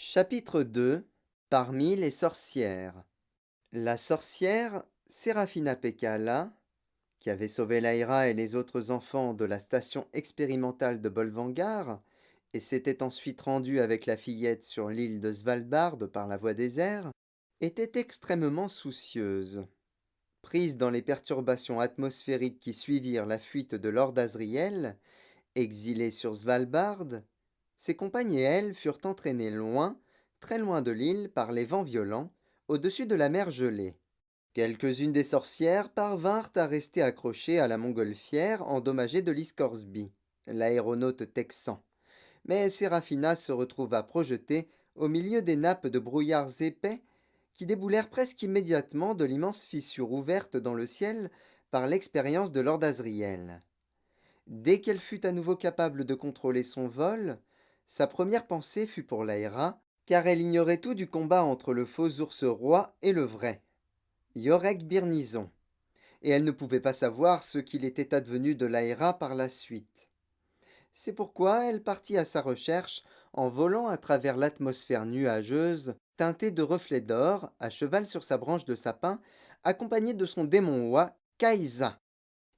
Chapitre 2. Parmi les sorcières. La sorcière Serafina Pekkala, qui avait sauvé Lyra et les autres enfants de la station expérimentale de Bolvangar, et s'était ensuite rendue avec la fillette sur l'île de Svalbard par la voie des airs, était extrêmement soucieuse. Prise dans les perturbations atmosphériques qui suivirent la fuite de Lord Asriel, exilé sur Svalbard, ses compagnes et elle furent entraînées loin, très loin de l'île par les vents violents, au-dessus de la mer gelée. Quelques-unes des sorcières parvinrent à rester accrochées à la montgolfière endommagée de Scoresby, l'aéronaute texan, mais Séraphina se retrouva projetée au milieu des nappes de brouillards épais qui déboulèrent presque immédiatement de l'immense fissure ouverte dans le ciel par l'expérience de Lord Asriel. Dès qu'elle fut à nouveau capable de contrôler son vol, sa première pensée fut pour Lyra, car elle ignorait tout du combat entre le faux ours roi et le vrai, Yorek Birnison, et elle ne pouvait pas savoir ce qu'il était advenu de Lyra par la suite. C'est pourquoi elle partit à sa recherche en volant à travers l'atmosphère nuageuse, teintée de reflets d'or, à cheval sur sa branche de sapin, accompagnée de son démon oie, Kaisa.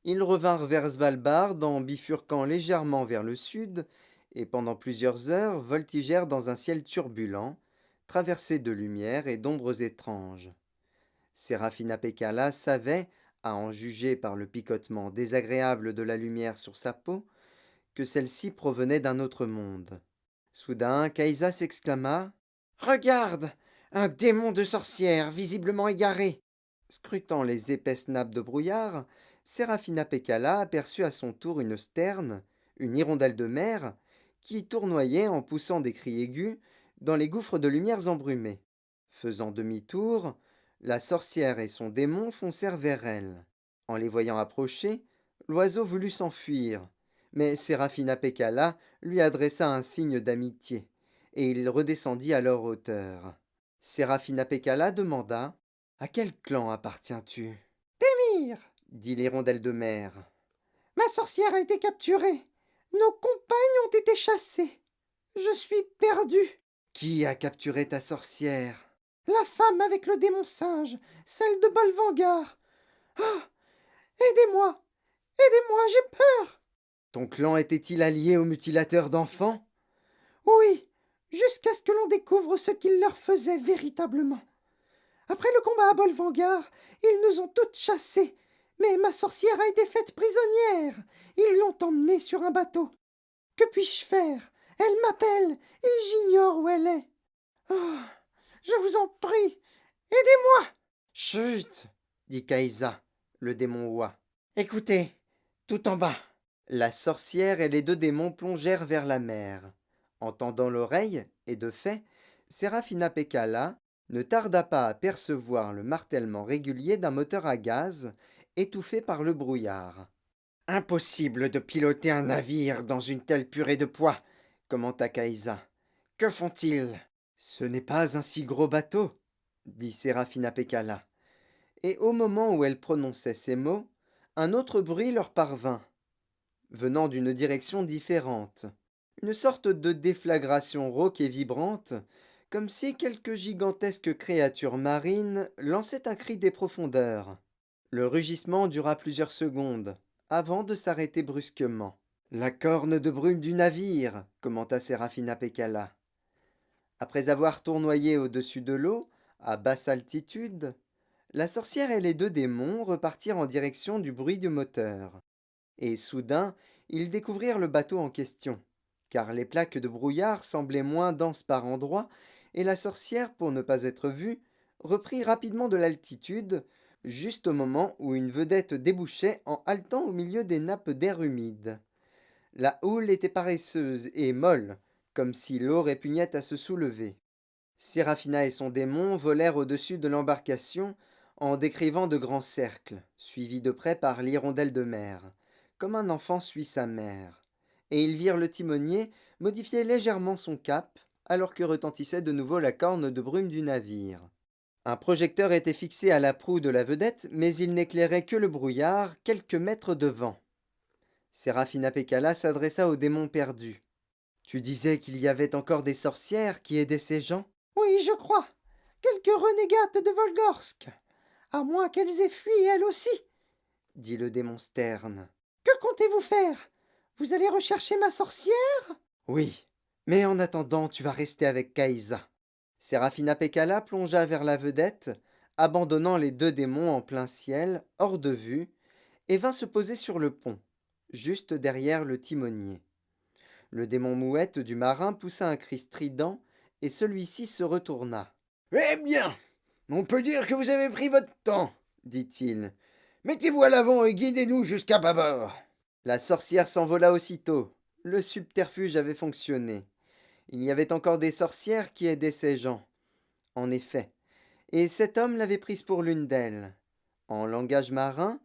Ils revinrent vers Svalbard en bifurquant légèrement vers le sud, et pendant plusieurs heures voltigèrent dans un ciel turbulent, traversé de lumière et d'ombres étranges. Serafina Pekkala savait, à en juger par le picotement désagréable de la lumière sur sa peau, que celle-ci provenait d'un autre monde. Soudain, Kaisa s'exclama. Regarde. Un démon de sorcière, visiblement égaré. Scrutant les épaisses nappes de brouillard, Serafina Pekkala aperçut à son tour une sterne, une hirondelle de mer, qui tournoyait en poussant des cris aigus dans les gouffres de lumières embrumées. Faisant demi-tour, la sorcière et son démon foncèrent vers elle. En les voyant approcher, l'oiseau voulut s'enfuir, mais Serafina Pekkala lui adressa un signe d'amitié, et il redescendit à leur hauteur. Serafina Pekkala demanda. À quel clan appartiens-tu? Mire, dit l'hirondelle de mer. Ma sorcière a été capturée. Nos compagnes ont été chassées. Je suis perdue. Qui a capturé ta sorcière? La femme avec le démon singe, celle de Bolvangar. Ah, aidez-moi, aidez-moi, j'ai peur. Ton clan était-il allié aux mutilateurs d'enfants? Oui, jusqu'à ce que l'on découvre ce qu'il leur faisait véritablement. Après le combat à Bolvangar, ils nous ont toutes chassées, mais ma sorcière a été faite prisonnière. Ils l'ont emmenée sur un bateau. Que puis-je faire? Elle m'appelle et j'ignore où elle est. Oh, je vous en prie, aidez-moi. Chut, dit Kaisa, le démon oie. Écoutez, tout en bas. La sorcière et les deux démons plongèrent vers la mer. En tendant l'oreille, et de fait, Serafina Pekkala ne tarda pas à percevoir le martèlement régulier d'un moteur à gaz, étouffé par le brouillard. Impossible de piloter un navire dans une telle purée de poids, commenta Kaisa. Que font-ils? Ce n'est pas un si gros bateau, dit Serafina Pekkala. Et au moment où elle prononçait ces mots, un autre bruit leur parvint, venant d'une direction différente. Une sorte de déflagration rauque et vibrante, comme si quelque gigantesque créature marine lançait un cri des profondeurs. Le rugissement dura plusieurs secondes, avant de s'arrêter brusquement. La corne de brume du navire, commenta Serafina Pekkala. Après avoir tournoyé au-dessus de l'eau, à basse altitude, la sorcière et les deux démons repartirent en direction du bruit du moteur. Et soudain, ils découvrirent le bateau en question, car les plaques de brouillard semblaient moins denses par endroits, et la sorcière, pour ne pas être vue, reprit rapidement de l'altitude, juste au moment où une vedette débouchait en haletant au milieu des nappes d'air humide. La houle était paresseuse et molle, comme si l'eau répugnait à se soulever. Séraphina et son démon volèrent au-dessus de l'embarcation en décrivant de grands cercles, suivis de près par l'hirondelle de mer, comme un enfant suit sa mère. Et ils virent le timonier modifier légèrement son cap, alors que retentissait de nouveau la corne de brume du navire. Un projecteur était fixé à la proue de la vedette, mais il n'éclairait que le brouillard, quelques mètres devant. Séraphina Pekkala s'adressa au démon perdu. Tu disais qu'il y avait encore des sorcières qui aidaient ces gens? Oui, je crois. Quelques renégates de Volgorsk. À moins qu'elles aient fui elles aussi. Dit le démon Stern. Que comptez-vous faire? Vous allez rechercher ma sorcière? Oui, mais en attendant, tu vas rester avec Kaïsa. Sérafina Pekkala plongea vers la vedette, abandonnant les deux démons en plein ciel, hors de vue, et vint se poser sur le pont, juste derrière le timonier. Le démon mouette du marin poussa un cri strident, et celui-ci se retourna. Eh bien, on peut dire que vous avez pris votre temps, Dit-il. mettez-vous à l'avant et guidez-nous jusqu'à bâbord. La sorcière s'envola aussitôt. Le subterfuge avait fonctionné. Il y avait encore des sorcières qui aidaient ces gens. En effet, et cet homme l'avait prise pour l'une d'elles. En langage marin,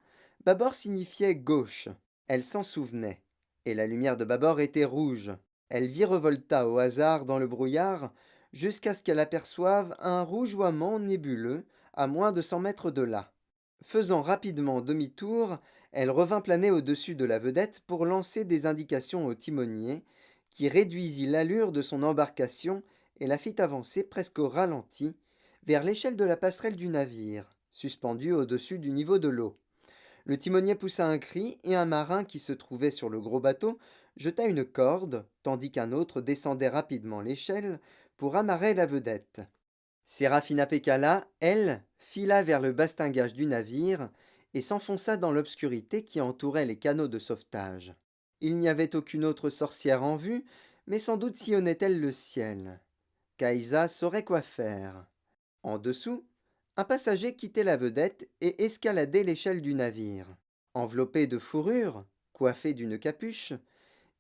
bâbord signifiait gauche. Elle s'en souvenait, et la lumière de bâbord était rouge. Elle virevolta au hasard dans le brouillard jusqu'à ce qu'elle aperçoive un rougeoiement nébuleux à moins de 100 mètres de là. Faisant rapidement demi-tour, elle revint planer au-dessus de la vedette pour lancer des indications au timonier, qui réduisit l'allure de son embarcation et la fit avancer presque au ralenti, vers l'échelle de la passerelle du navire, suspendue au-dessus du niveau de l'eau. Le timonier poussa un cri et un marin qui se trouvait sur le gros bateau jeta une corde, tandis qu'un autre descendait rapidement l'échelle pour amarrer la vedette. Sérafina Pekkala, elle, fila vers le bastingage du navire et s'enfonça dans l'obscurité qui entourait les canaux de sauvetage. Il n'y avait aucune autre sorcière en vue, mais sans doute sillonnait-elle le ciel. Kaïsa saurait quoi faire. En dessous, un passager quittait la vedette et escaladait l'échelle du navire. Enveloppé de fourrure, coiffé d'une capuche,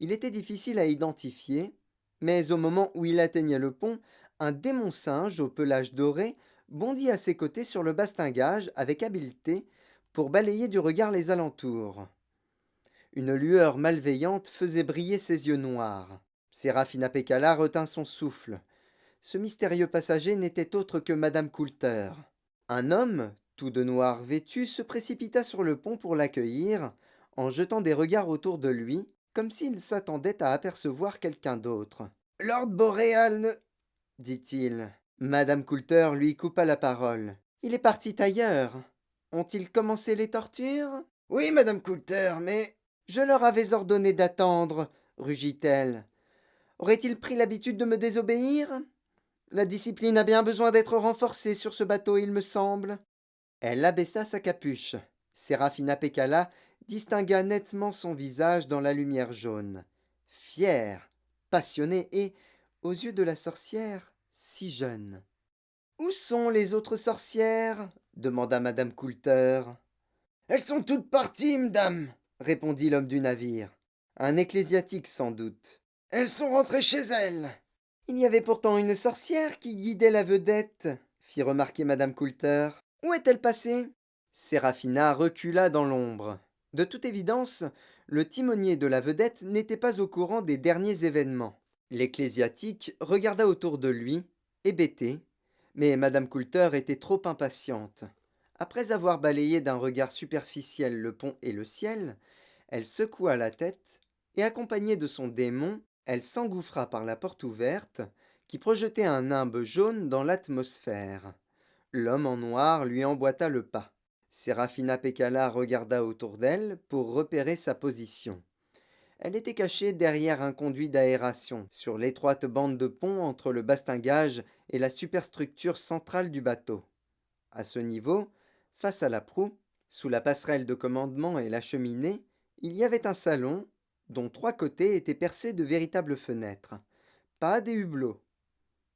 il était difficile à identifier, mais au moment où il atteignait le pont, un démon singe au pelage doré bondit à ses côtés sur le bastingage avec habileté pour balayer du regard les alentours. Une lueur malveillante faisait briller ses yeux noirs. Sérafina Pekkala retint son souffle. Ce mystérieux passager n'était autre que Madame Coulter. Un homme, tout de noir vêtu, se précipita sur le pont pour l'accueillir, en jetant des regards autour de lui, comme s'il s'attendait à apercevoir quelqu'un d'autre. Lord Boréal ne... Dit-il. Madame Coulter lui coupa la parole. Il est parti ailleurs. Ont-ils commencé les tortures? Oui, Madame Coulter, mais... Je leur avais ordonné d'attendre, rugit-elle. Aurait-il pris l'habitude de me désobéir? La discipline a bien besoin d'être renforcée sur ce bateau, il me semble. Elle abaissa sa capuche. Sérafina Pekkala distingua nettement son visage dans la lumière jaune. Fier, passionné et, aux yeux de la sorcière, si jeune. Où sont les autres sorcières? Demanda madame Coulter. Elles sont toutes parties, madame, Répondit l'homme du navire. Un ecclésiastique sans doute. elles sont rentrées chez elles. Il y avait pourtant une sorcière qui guidait la vedette, fit remarquer madame Coulter. Où est-elle passée? Séraphina recula dans l'ombre. De toute évidence, le timonier de la vedette n'était pas au courant des derniers événements. L'ecclésiastique regarda autour de lui, hébété, mais madame Coulter était trop impatiente. Après avoir balayé d'un regard superficiel le pont et le ciel, elle secoua la tête, et accompagnée de son démon, elle s'engouffra par la porte ouverte, qui projetait un nimbe jaune dans l'atmosphère. L'homme en noir lui emboîta le pas. Sérafina Pekkala regarda autour d'elle pour repérer sa position. Elle était cachée derrière un conduit d'aération, sur l'étroite bande de pont entre le bastingage et la superstructure centrale du bateau. À ce niveau, face à la proue, sous la passerelle de commandement et la cheminée, il y avait un salon dont 3 côtés étaient percés de véritables fenêtres. Pas des hublots.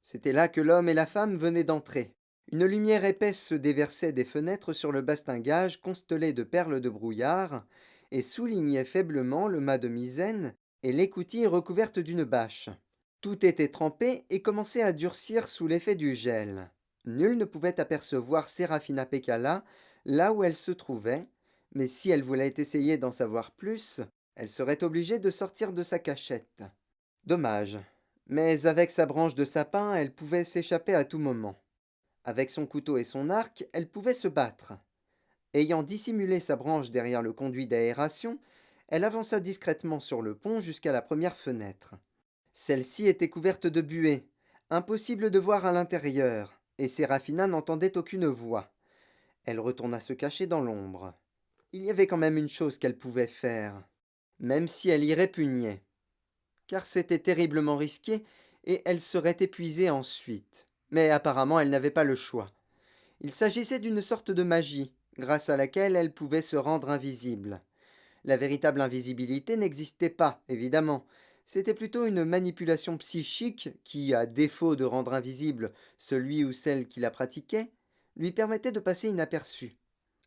C'était là que l'homme et la femme venaient d'entrer. Une lumière épaisse se déversait des fenêtres sur le bastingage constellé de perles de brouillard et soulignait faiblement le mât de misaine et l'écoutille recouverte d'une bâche. Tout était trempé et commençait à durcir sous l'effet du gel. Nul ne pouvait apercevoir Sérafina Pekkala là où elle se trouvait, mais si elle voulait essayer d'en savoir plus, elle serait obligée de sortir de sa cachette. Dommage. Mais avec sa branche de sapin, elle pouvait s'échapper à tout moment. Avec son couteau et son arc, elle pouvait se battre. Ayant dissimulé sa branche derrière le conduit d'aération, elle avança discrètement sur le pont jusqu'à la première fenêtre. Celle-ci était couverte de buée, impossible de voir à l'intérieur, et Séraphina n'entendait aucune voix. Elle retourna se cacher dans l'ombre. Il y avait quand même une chose qu'elle pouvait faire, même si elle y répugnait, car c'était terriblement risqué et elle serait épuisée ensuite. Mais apparemment elle n'avait pas le choix. Il s'agissait d'une sorte de magie, grâce à laquelle elle pouvait se rendre invisible. La véritable invisibilité n'existait pas, évidemment. C'était plutôt une manipulation psychique qui, à défaut de rendre invisible celui ou celle qui la pratiquait, lui permettait de passer inaperçu,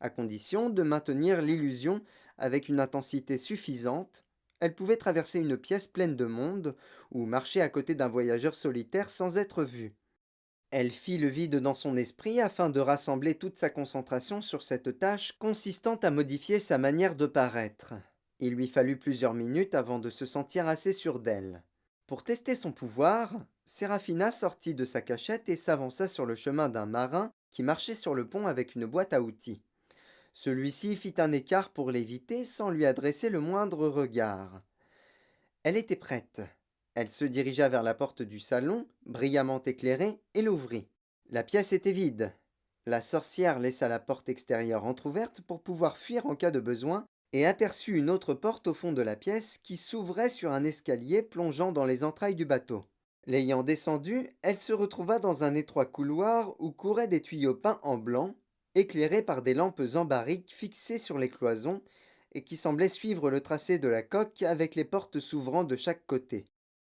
à condition de maintenir l'illusion avec une intensité suffisante. Elle pouvait traverser une pièce pleine de monde ou marcher à côté d'un voyageur solitaire sans être vue. Elle fit le vide dans son esprit afin de rassembler toute sa concentration sur cette tâche consistant à modifier sa manière de paraître. Il lui fallut plusieurs minutes avant de se sentir assez sûre d'elle. Pour tester son pouvoir, Séraphina sortit de sa cachette et s'avança sur le chemin d'un marin qui marchait sur le pont avec une boîte à outils. Celui-ci fit un écart pour l'éviter sans lui adresser le moindre regard. Elle était prête. Elle se dirigea vers la porte du salon, brillamment éclairée, et l'ouvrit. La pièce était vide. La sorcière laissa la porte extérieure entr'ouverte pour pouvoir fuir en cas de besoin et aperçut une autre porte au fond de la pièce qui s'ouvrait sur un escalier plongeant dans les entrailles du bateau. L'ayant descendu, elle se retrouva dans un étroit couloir où couraient des tuyaux peints en blanc, éclairés par des lampes en barrique fixées sur les cloisons et qui semblaient suivre le tracé de la coque avec les portes s'ouvrant de chaque côté.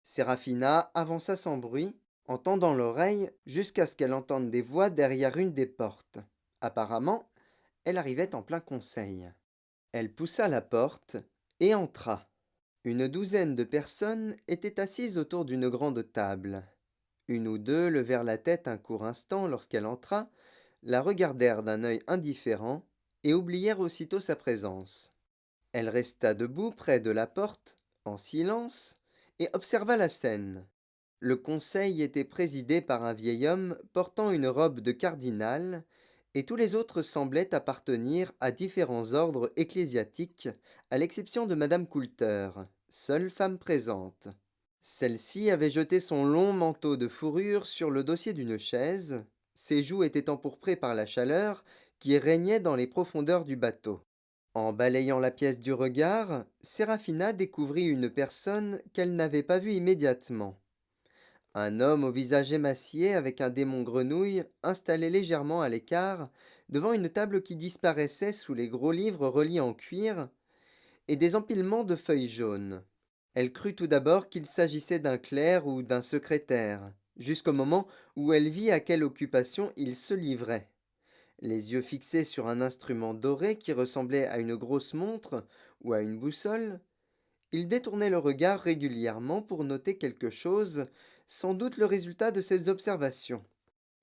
Séraphina avança sans bruit, en tendant l'oreille jusqu'à ce qu'elle entende des voix derrière une des portes. Apparemment, elle arrivait en plein conseil. Elle poussa la porte et entra. Une douzaine de personnes étaient assises autour d'une grande table. Une ou deux levèrent la tête un court instant lorsqu'elle entra, la regardèrent d'un œil indifférent et oublièrent aussitôt sa présence. Elle resta debout près de la porte, en silence, et observa la scène. Le conseil était présidé par un vieil homme portant une robe de cardinal, et tous les autres semblaient appartenir à différents ordres ecclésiastiques, à l'exception de madame Coulter, seule femme présente. Celle-ci avait jeté son long manteau de fourrure sur le dossier d'une chaise, ses joues étaient empourprées par la chaleur qui régnait dans les profondeurs du bateau. En balayant la pièce du regard, Séraphina découvrit une personne qu'elle n'avait pas vue immédiatement. Un homme au visage émacié avec un démon grenouille installé légèrement à l'écart devant une table qui disparaissait sous les gros livres reliés en cuir et des empilements de feuilles jaunes. Elle crut tout d'abord qu'il s'agissait d'un clerc ou d'un secrétaire, jusqu'au moment où elle vit à quelle occupation il se livrait. Les yeux fixés sur un instrument doré qui ressemblait à une grosse montre ou à une boussole, il détournait le regard régulièrement pour noter quelque chose, sans doute le résultat de ses observations.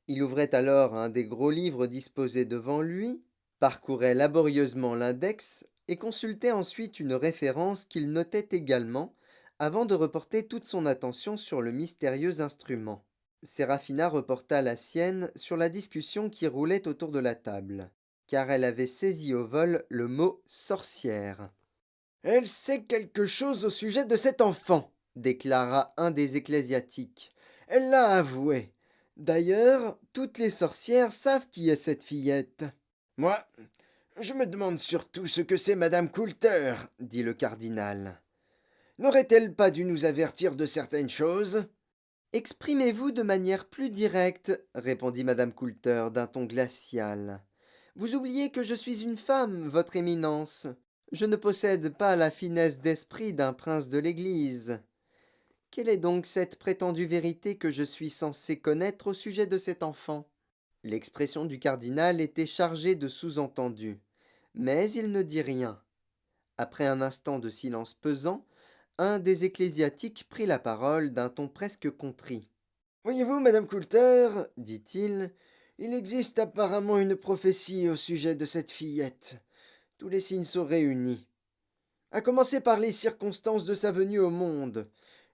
Il ouvrait alors un des gros livres disposés devant lui, parcourait laborieusement l'index et consultait ensuite une référence qu'il notait également, avant de reporter toute son attention sur le mystérieux instrument. Séraphina reporta la sienne sur la discussion qui roulait autour de la table, car elle avait saisi au vol le mot sorcière. Elle sait quelque chose au sujet de cet enfant, Déclara un des ecclésiastiques. elle l'a avoué. D'ailleurs, toutes les sorcières savent qui est cette fillette. Moi, je me demande surtout ce que c'est madame Coulter, Dit le cardinal. n'aurait-elle pas dû nous avertir de certaines choses? Exprimez-vous de manière plus directe, répondit madame Coulter d'un ton glacial. Vous oubliez que je suis une femme, votre éminence. Je ne possède pas la finesse d'esprit d'un prince de l'Église. Quelle est donc cette prétendue vérité que je suis censé connaître au sujet de cet enfant? L'expression du cardinal était chargée de sous-entendus, mais il ne dit rien. Après un instant de silence pesant, un des ecclésiastiques prit la parole d'un ton presque contrit. Voyez-vous, madame Coulter, dit-il, il existe apparemment une prophétie au sujet de cette fillette. Tous les signes sont réunis. À commencer par les circonstances de sa venue au monde.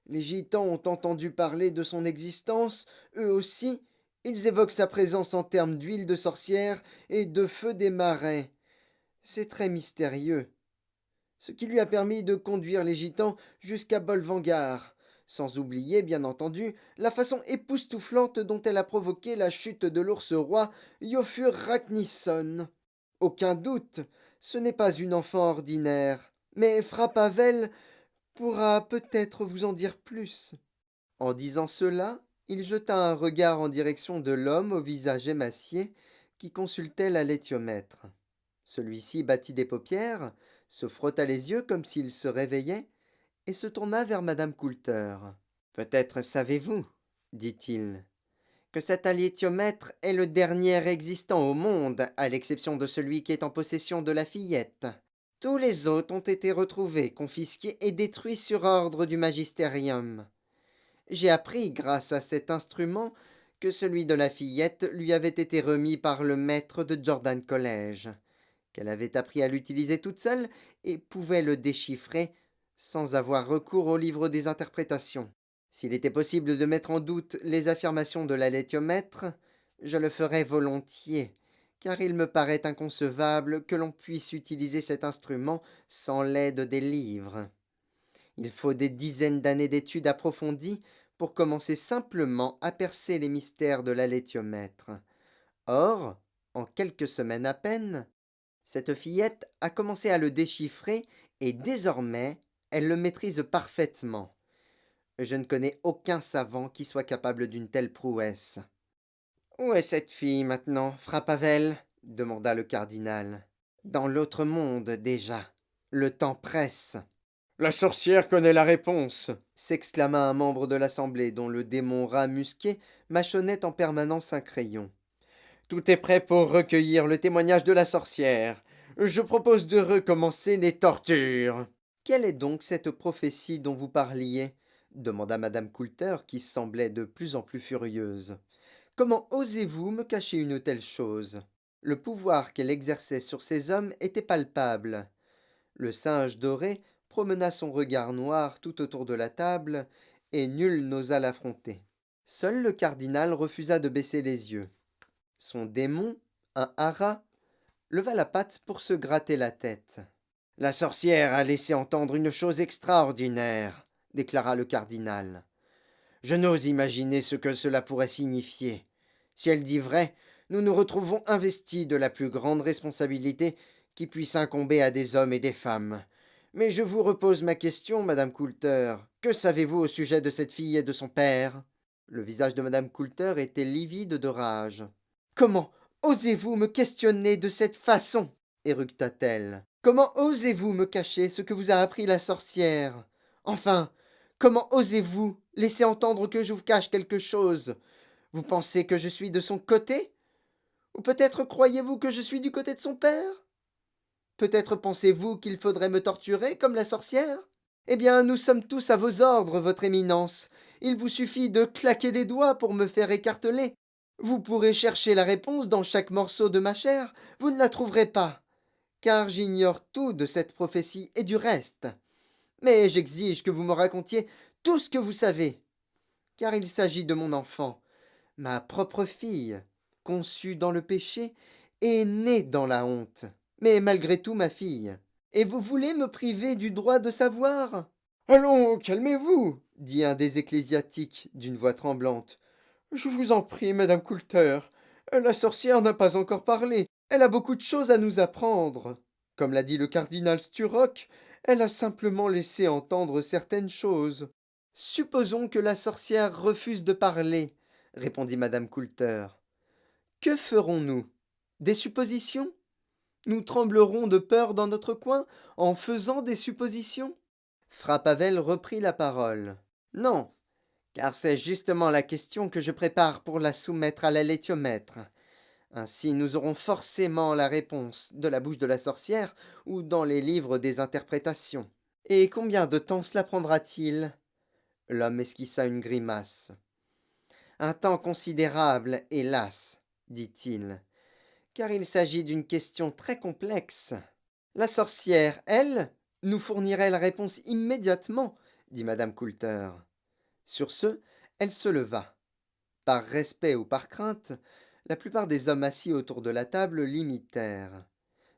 Les gitans ont entendu parler de son existence, eux aussi. Ils évoquent sa présence en termes d'huile de sorcière et de feu des marais. C'est très mystérieux. Ce qui lui a permis de conduire les gitans jusqu'à Bolvangar. sans oublier, bien entendu, la façon époustouflante dont elle a provoqué la chute de l'ours roi Iofur Raknison. Aucun doute, ce n'est pas une enfant ordinaire, mais Frappavel pourra peut-être vous en dire plus. En disant cela, il jeta un regard en direction de l'homme au visage émacié qui consultait la laitiomètre. Celui-ci battit des paupières, se frotta les yeux comme s'il se réveillait, et se tourna vers madame Coulter. Peut-être savez-vous, dit-il, que cet alétiomètre est le dernier existant au monde, à l'exception de celui qui est en possession de la fillette. Tous les autres ont été retrouvés, confisqués et détruits sur ordre du magisterium. J'ai appris, grâce à cet instrument, que celui de la fillette lui avait été remis par le maître de Jordan College, qu'elle avait appris à l'utiliser toute seule et pouvait le déchiffrer sans avoir recours au livre des interprétations. S'il était possible de mettre en doute les affirmations de la laitiomètre, je le ferais volontiers, car il me paraît inconcevable que l'on puisse utiliser cet instrument sans l'aide des livres. Il faut des dizaines d'années d'études approfondies pour commencer simplement à percer les mystères de la laitiomètre. Or, en quelques semaines à peine, cette fillette a commencé à le déchiffrer et désormais, elle le maîtrise parfaitement. Je ne connais aucun savant qui soit capable d'une telle prouesse. Où est cette fille maintenant, Frappavel demanda le cardinal. Dans l'autre monde déjà. Le temps presse. La sorcière connaît la réponse, S'exclama un membre de l'assemblée dont le démon rat musqué mâchonnait en permanence un crayon. Tout est prêt pour recueillir le témoignage de la sorcière. Je propose de recommencer les tortures. Quelle est donc cette prophétie dont vous parliez demanda madame Coulter, qui semblait de plus en plus furieuse. Comment osez-vous me cacher une telle chose? Le pouvoir qu'elle exerçait sur ces hommes était palpable. Le singe doré promena son regard noir tout autour de la table, et nul n'osa l'affronter. Seul le cardinal refusa de baisser les yeux. Son démon, un hara, leva la patte pour se gratter la tête. La sorcière a laissé entendre une chose extraordinaire, déclara le cardinal. Je n'ose imaginer ce que cela pourrait signifier. Si elle dit vrai, nous nous retrouvons investis de la plus grande responsabilité qui puisse incomber à des hommes et des femmes. Mais je vous repose ma question, madame Coulter. Que savez-vous au sujet de cette fille et de son père? Le visage de madame Coulter était livide de rage. Comment osez-vous me questionner de cette façon? Éructa-t-elle. Comment osez-vous me cacher ce que vous a appris la sorcière? Enfin, comment osez-vous laisser entendre que je vous cache quelque chose? Vous pensez que je suis de son côté? Ou peut-être croyez-vous que je suis du côté de son père? Peut-être pensez-vous qu'il faudrait me torturer comme la sorcière? Eh bien, nous sommes tous à vos ordres, votre éminence. Il vous suffit de claquer des doigts pour me faire écarteler. Vous pourrez chercher la réponse dans chaque morceau de ma chair, vous ne la trouverez pas, car j'ignore tout de cette prophétie et du reste. Mais j'exige que vous me racontiez tout ce que vous savez, car il s'agit de mon enfant, ma propre fille, conçue dans le péché et née dans la honte, mais malgré tout ma fille. Et vous voulez me priver du droit de savoir? Allons, calmez-vous, dit un des ecclésiastiques d'une voix tremblante. je vous en prie, madame Coulter. La sorcière n'a pas encore parlé. Elle a beaucoup de choses à nous apprendre. Comme l'a dit le cardinal Sturrock, elle a simplement laissé entendre certaines choses. Supposons que la sorcière refuse de parler, répondit madame Coulter. Que ferons-nous? Des suppositions? Nous tremblerons de peur dans notre coin en faisant des suppositions? Frappavel reprit la parole. Non, car c'est justement la question que je prépare pour la soumettre à la laitiomètre. Ainsi nous aurons forcément la réponse de la bouche de la sorcière ou dans les livres des interprétations. Et combien de temps cela prendra-t-il? L'homme esquissa une grimace. Un temps considérable, hélas, dit-il, car il s'agit d'une question très complexe. La sorcière, elle, nous fournirait la réponse immédiatement, dit madame Coulter. Sur ce, elle se leva. Par respect ou par crainte, la plupart des hommes assis autour de la table l'imitèrent.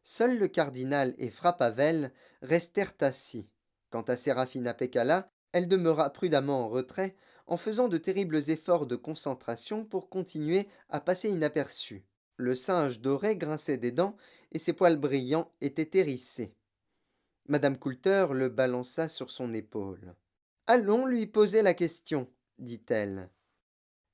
Seul le cardinal et Frappavel restèrent assis. Quant à Sérafina Pekkala, Elle demeura prudemment en retrait, en faisant de terribles efforts de concentration pour continuer à passer inaperçue. Le singe doré grinçait des dents et ses poils brillants étaient hérissés. Madame Coulter le balança sur son épaule. Allons lui poser la question, dit-elle.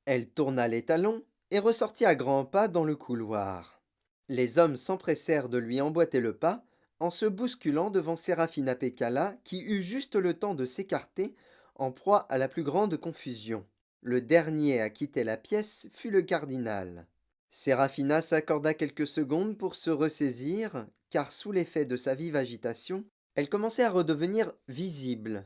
Elle tourna les talons et ressortit à grands pas dans le couloir. Les hommes s'empressèrent de lui emboîter le pas, en se bousculant devant Séraphina Pécala, qui eut juste le temps de s'écarter, en proie à la plus grande confusion. Le dernier à quitter la pièce fut le cardinal. Séraphina s'accorda quelques secondes pour se ressaisir, car sous l'effet de sa vive agitation, elle commençait à redevenir visible.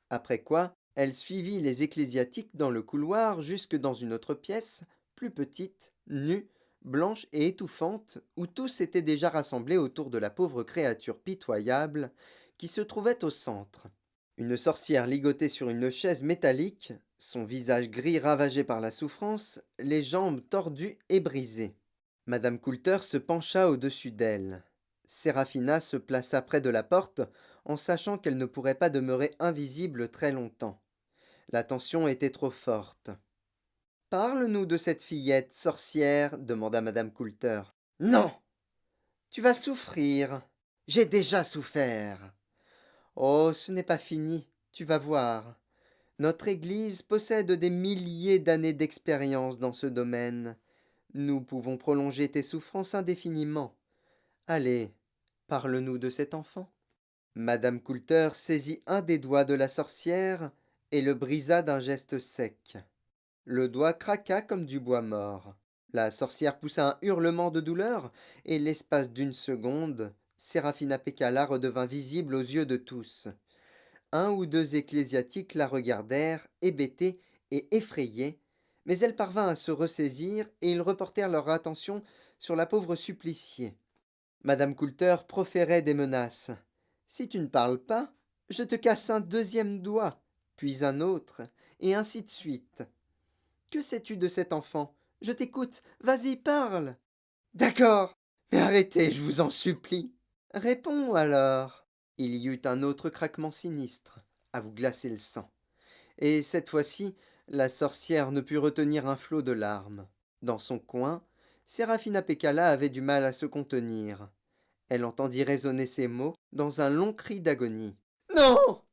Après quoi, elle suivit les ecclésiastiques dans le couloir jusque dans une autre pièce, plus petite, nue, blanche et étouffante, où tous étaient déjà rassemblés autour de la pauvre créature pitoyable qui se trouvait au centre. Une sorcière ligotée sur une chaise métallique, son visage gris ravagé par la souffrance, les jambes tordues et brisées. Madame Coulter se pencha au-dessus d'elle. Séraphina se plaça près de la porte, en sachant qu'elle ne pourrait pas demeurer invisible très longtemps. La tension était trop forte. Parle-nous de cette fillette sorcière, demanda madame Coulter. Non, Tu vas souffrir. j'ai déjà souffert. Oh, ce n'est pas fini, tu vas voir. Notre Église possède des milliers d'années d'expérience dans ce domaine. Nous pouvons prolonger tes souffrances indéfiniment. Allez, parle-nous de cet enfant. Madame Coulter saisit un des doigts de la sorcière et le brisa d'un geste sec. Le doigt craqua comme du bois mort. La sorcière poussa un hurlement de douleur, et l'espace d'une seconde, Séraphina Pécala redevint visible aux yeux de tous. Un ou deux ecclésiastiques la regardèrent, hébétés et effrayés, mais elle parvint à se ressaisir, et ils reportèrent leur attention sur la pauvre suppliciée. Madame Coulter proférait des menaces. Si tu ne parles pas, je te casse un deuxième doigt, puis un autre, et ainsi de suite. Que sais-tu de cet enfant? Je t'écoute, vas-y, parle. D'accord, mais arrêtez, je vous en supplie. Réponds alors. Il y eut un autre craquement sinistre, à vous glacer le sang. Et cette fois-ci, la sorcière ne put retenir un flot de larmes. Dans son coin, Séraphina Pécala avait du mal à se contenir. Elle entendit résonner ces mots dans un long cri d'agonie. Non,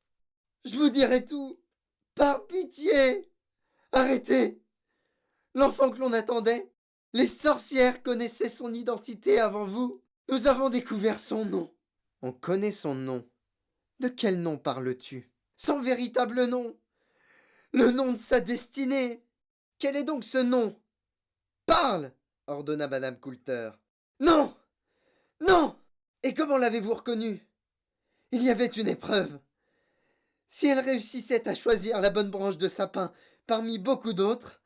je vous dirai tout. Par pitié, arrêtez. L'enfant que l'on attendait, les sorcières connaissaient son identité avant vous. Nous avons découvert son nom. On connaît son nom. De quel nom parles-tu? Son véritable nom. Le nom de sa destinée. Quel est donc ce nom? Parle, ordonna madame Coulter. Non, non. Et comment l'avez-vous reconnu? Il y avait une épreuve. Si elle réussissait à choisir la bonne branche de sapin parmi beaucoup d'autres,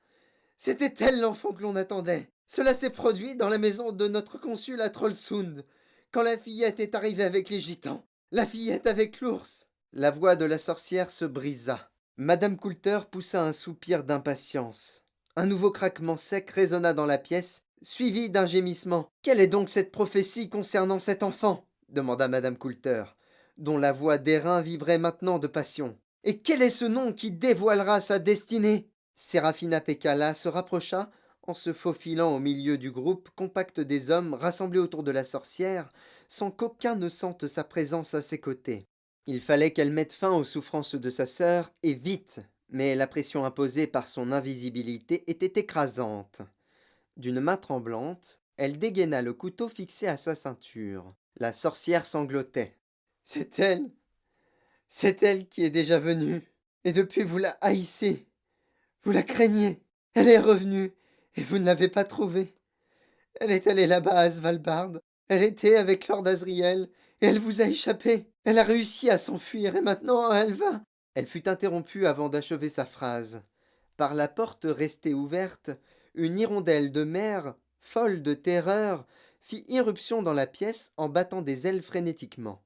c'était elle l'enfant que l'on attendait. Cela s'est produit dans la maison de notre consul à Trollsund, quand la fillette est arrivée avec les gitans. La fillette avec l'ours. La voix de la sorcière se brisa. Madame Coulter poussa un soupir d'impatience. Un nouveau craquement sec résonna dans la pièce, suivi d'un gémissement. Quelle est donc cette prophétie concernant cet enfant? Demanda madame Coulter, dont la voix d'airain vibrait maintenant de passion. Et quel est ce nom qui dévoilera sa destinée? Séraphina Pécala se rapprocha, en se faufilant au milieu du groupe compact des hommes rassemblés autour de la sorcière, sans qu'aucun ne sente sa présence à ses côtés. Il fallait qu'elle mette fin aux souffrances de sa sœur, et vite, mais la pression imposée par son invisibilité était écrasante. D'une main tremblante, elle dégaina le couteau fixé à sa ceinture. La sorcière sanglotait. C'est elle. C'est elle qui est déjà venue. Et depuis vous la haïssez. Vous la craignez. Elle est revenue, et vous ne l'avez pas trouvée. Elle est allée là-bas à Svalbard. Elle était avec Lord Asriel, et elle vous a échappé. Elle a réussi à s'enfuir, et maintenant elle va. Elle fut interrompue avant d'achever sa phrase. Par la porte restée ouverte, une hirondelle de mer, folle de terreur, fit irruption dans la pièce en battant des ailes frénétiquement.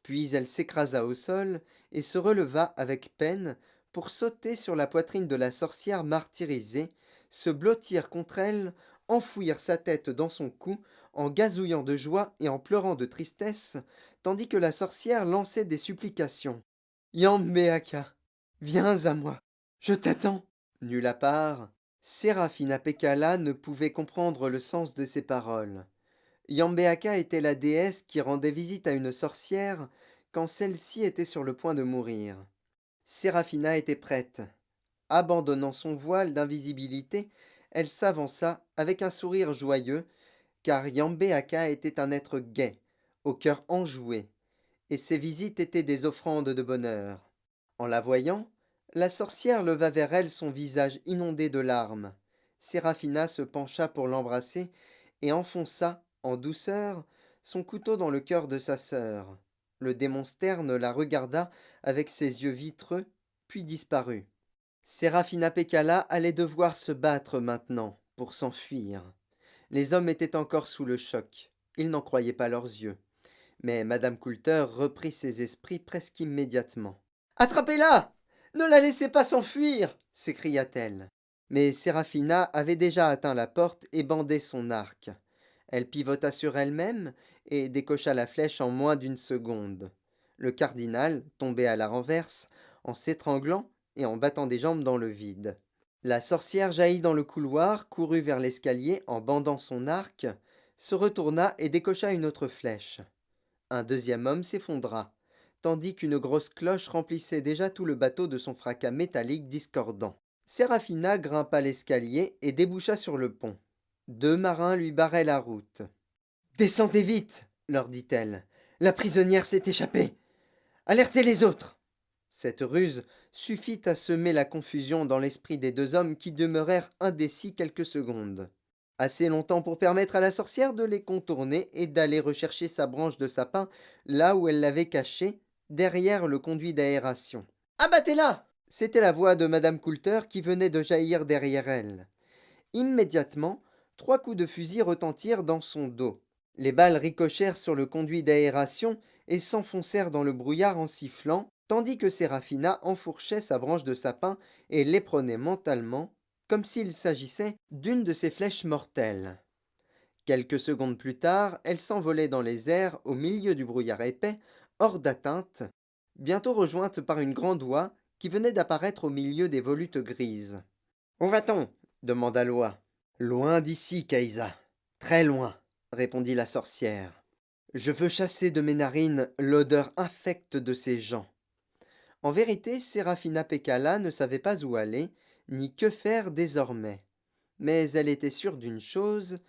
Puis elle s'écrasa au sol et se releva avec peine pour sauter sur la poitrine de la sorcière martyrisée, se blottir contre elle, enfouir sa tête dans son cou, en gazouillant de joie et en pleurant de tristesse, tandis que la sorcière lançait des supplications. Yambeaka, Viens à moi, je t'attends. Nulle part, Séraphina Pécala ne pouvait comprendre le sens de ces paroles. Yambéaka était la déesse qui rendait visite à une sorcière quand celle-ci était sur le point de mourir. Séraphina était prête. Abandonnant son voile d'invisibilité, elle s'avança avec un sourire joyeux, car Yambéaka était un être gai, au cœur enjoué, et ses visites étaient des offrandes de bonheur. En la voyant, la sorcière leva vers elle son visage inondé de larmes. Séraphina se pencha pour l'embrasser et enfonça, en douceur, son couteau dans le cœur de sa sœur. Le démon sterne la regarda avec ses yeux vitreux, puis disparut. Séraphina Pécala allait devoir se battre maintenant pour s'enfuir. Les hommes étaient encore sous le choc. Ils n'en croyaient pas leurs yeux. Mais Madame Coulter reprit ses esprits presque immédiatement. Attrapez-la! Ne la laissez pas s'enfuir! S'écria-t-elle. Mais Séraphina avait déjà atteint la porte et bandé son arc. Elle pivota sur elle-même et décocha la flèche en moins d'une seconde. Le cardinal, tombé à la renverse, en s'étranglant et en battant des jambes dans le vide. La sorcière jaillit dans le couloir, courut vers l'escalier en bandant son arc, se retourna et décocha une autre flèche. Un deuxième homme s'effondra, tandis qu'une grosse cloche remplissait déjà tout le bateau de son fracas métallique discordant. Séraphina grimpa l'escalier et déboucha sur le pont. Deux marins lui barraient la route. Descendez vite, leur dit-elle. La prisonnière s'est échappée. Alertez les autres. Cette ruse suffit à semer la confusion dans l'esprit des deux hommes qui demeurèrent indécis quelques secondes. Assez longtemps pour permettre à la sorcière de les contourner et d'aller rechercher sa branche de sapin là où elle l'avait cachée, derrière le conduit d'aération. Abattez-la! C'était la voix de Madame Coulter qui venait de jaillir derrière elle. Immédiatement, 3 coups de fusil retentirent dans son dos. Les balles ricochèrent sur le conduit d'aération et s'enfoncèrent dans le brouillard en sifflant, tandis que Séraphina enfourchait sa branche de sapin et l'éprenait mentalement, comme s'il s'agissait d'une de ses flèches mortelles. Quelques secondes plus tard, elle s'envolait dans les airs au milieu du brouillard épais, hors d'atteinte, bientôt rejointe par une grande oie qui venait d'apparaître au milieu des volutes grises. Où va-t-on? Demanda l'oie. Loin d'ici, Kaïsa. Très loin, répondit la sorcière. Je veux chasser de mes narines l'odeur infecte de ces gens. En vérité, Séraphina Pécala ne savait pas où aller, ni que faire désormais. Mais elle était sûre d'une chose,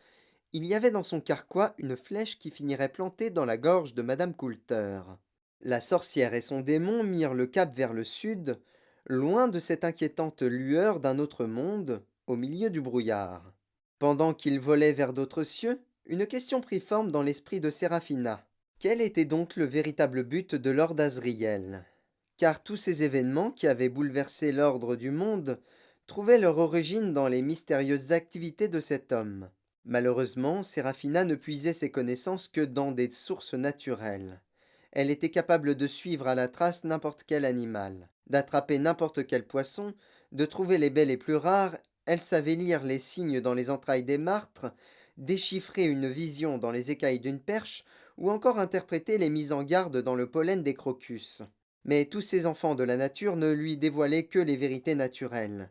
il y avait dans son carquois une flèche qui finirait plantée dans la gorge de Madame Coulter. La sorcière et son démon mirent le cap vers le sud, loin de cette inquiétante lueur d'un autre monde, au milieu du brouillard. Pendant qu'ils volaient vers d'autres cieux, une question prit forme dans l'esprit de Séraphina. Quel était donc le véritable but de Lord Asriel? Car tous ces événements qui avaient bouleversé l'ordre du monde trouvaient leur origine dans les mystérieuses activités de cet homme. Malheureusement, Séraphina ne puisait ses connaissances que dans des sources naturelles. Elle était capable de suivre à la trace n'importe quel animal, d'attraper n'importe quel poisson, de trouver les baies les plus rares. Elle savait lire les signes dans les entrailles des martres, déchiffrer une vision dans les écailles d'une perche, ou encore interpréter les mises en garde dans le pollen des crocus. Mais tous ces enfants de la nature ne lui dévoilaient que les vérités naturelles.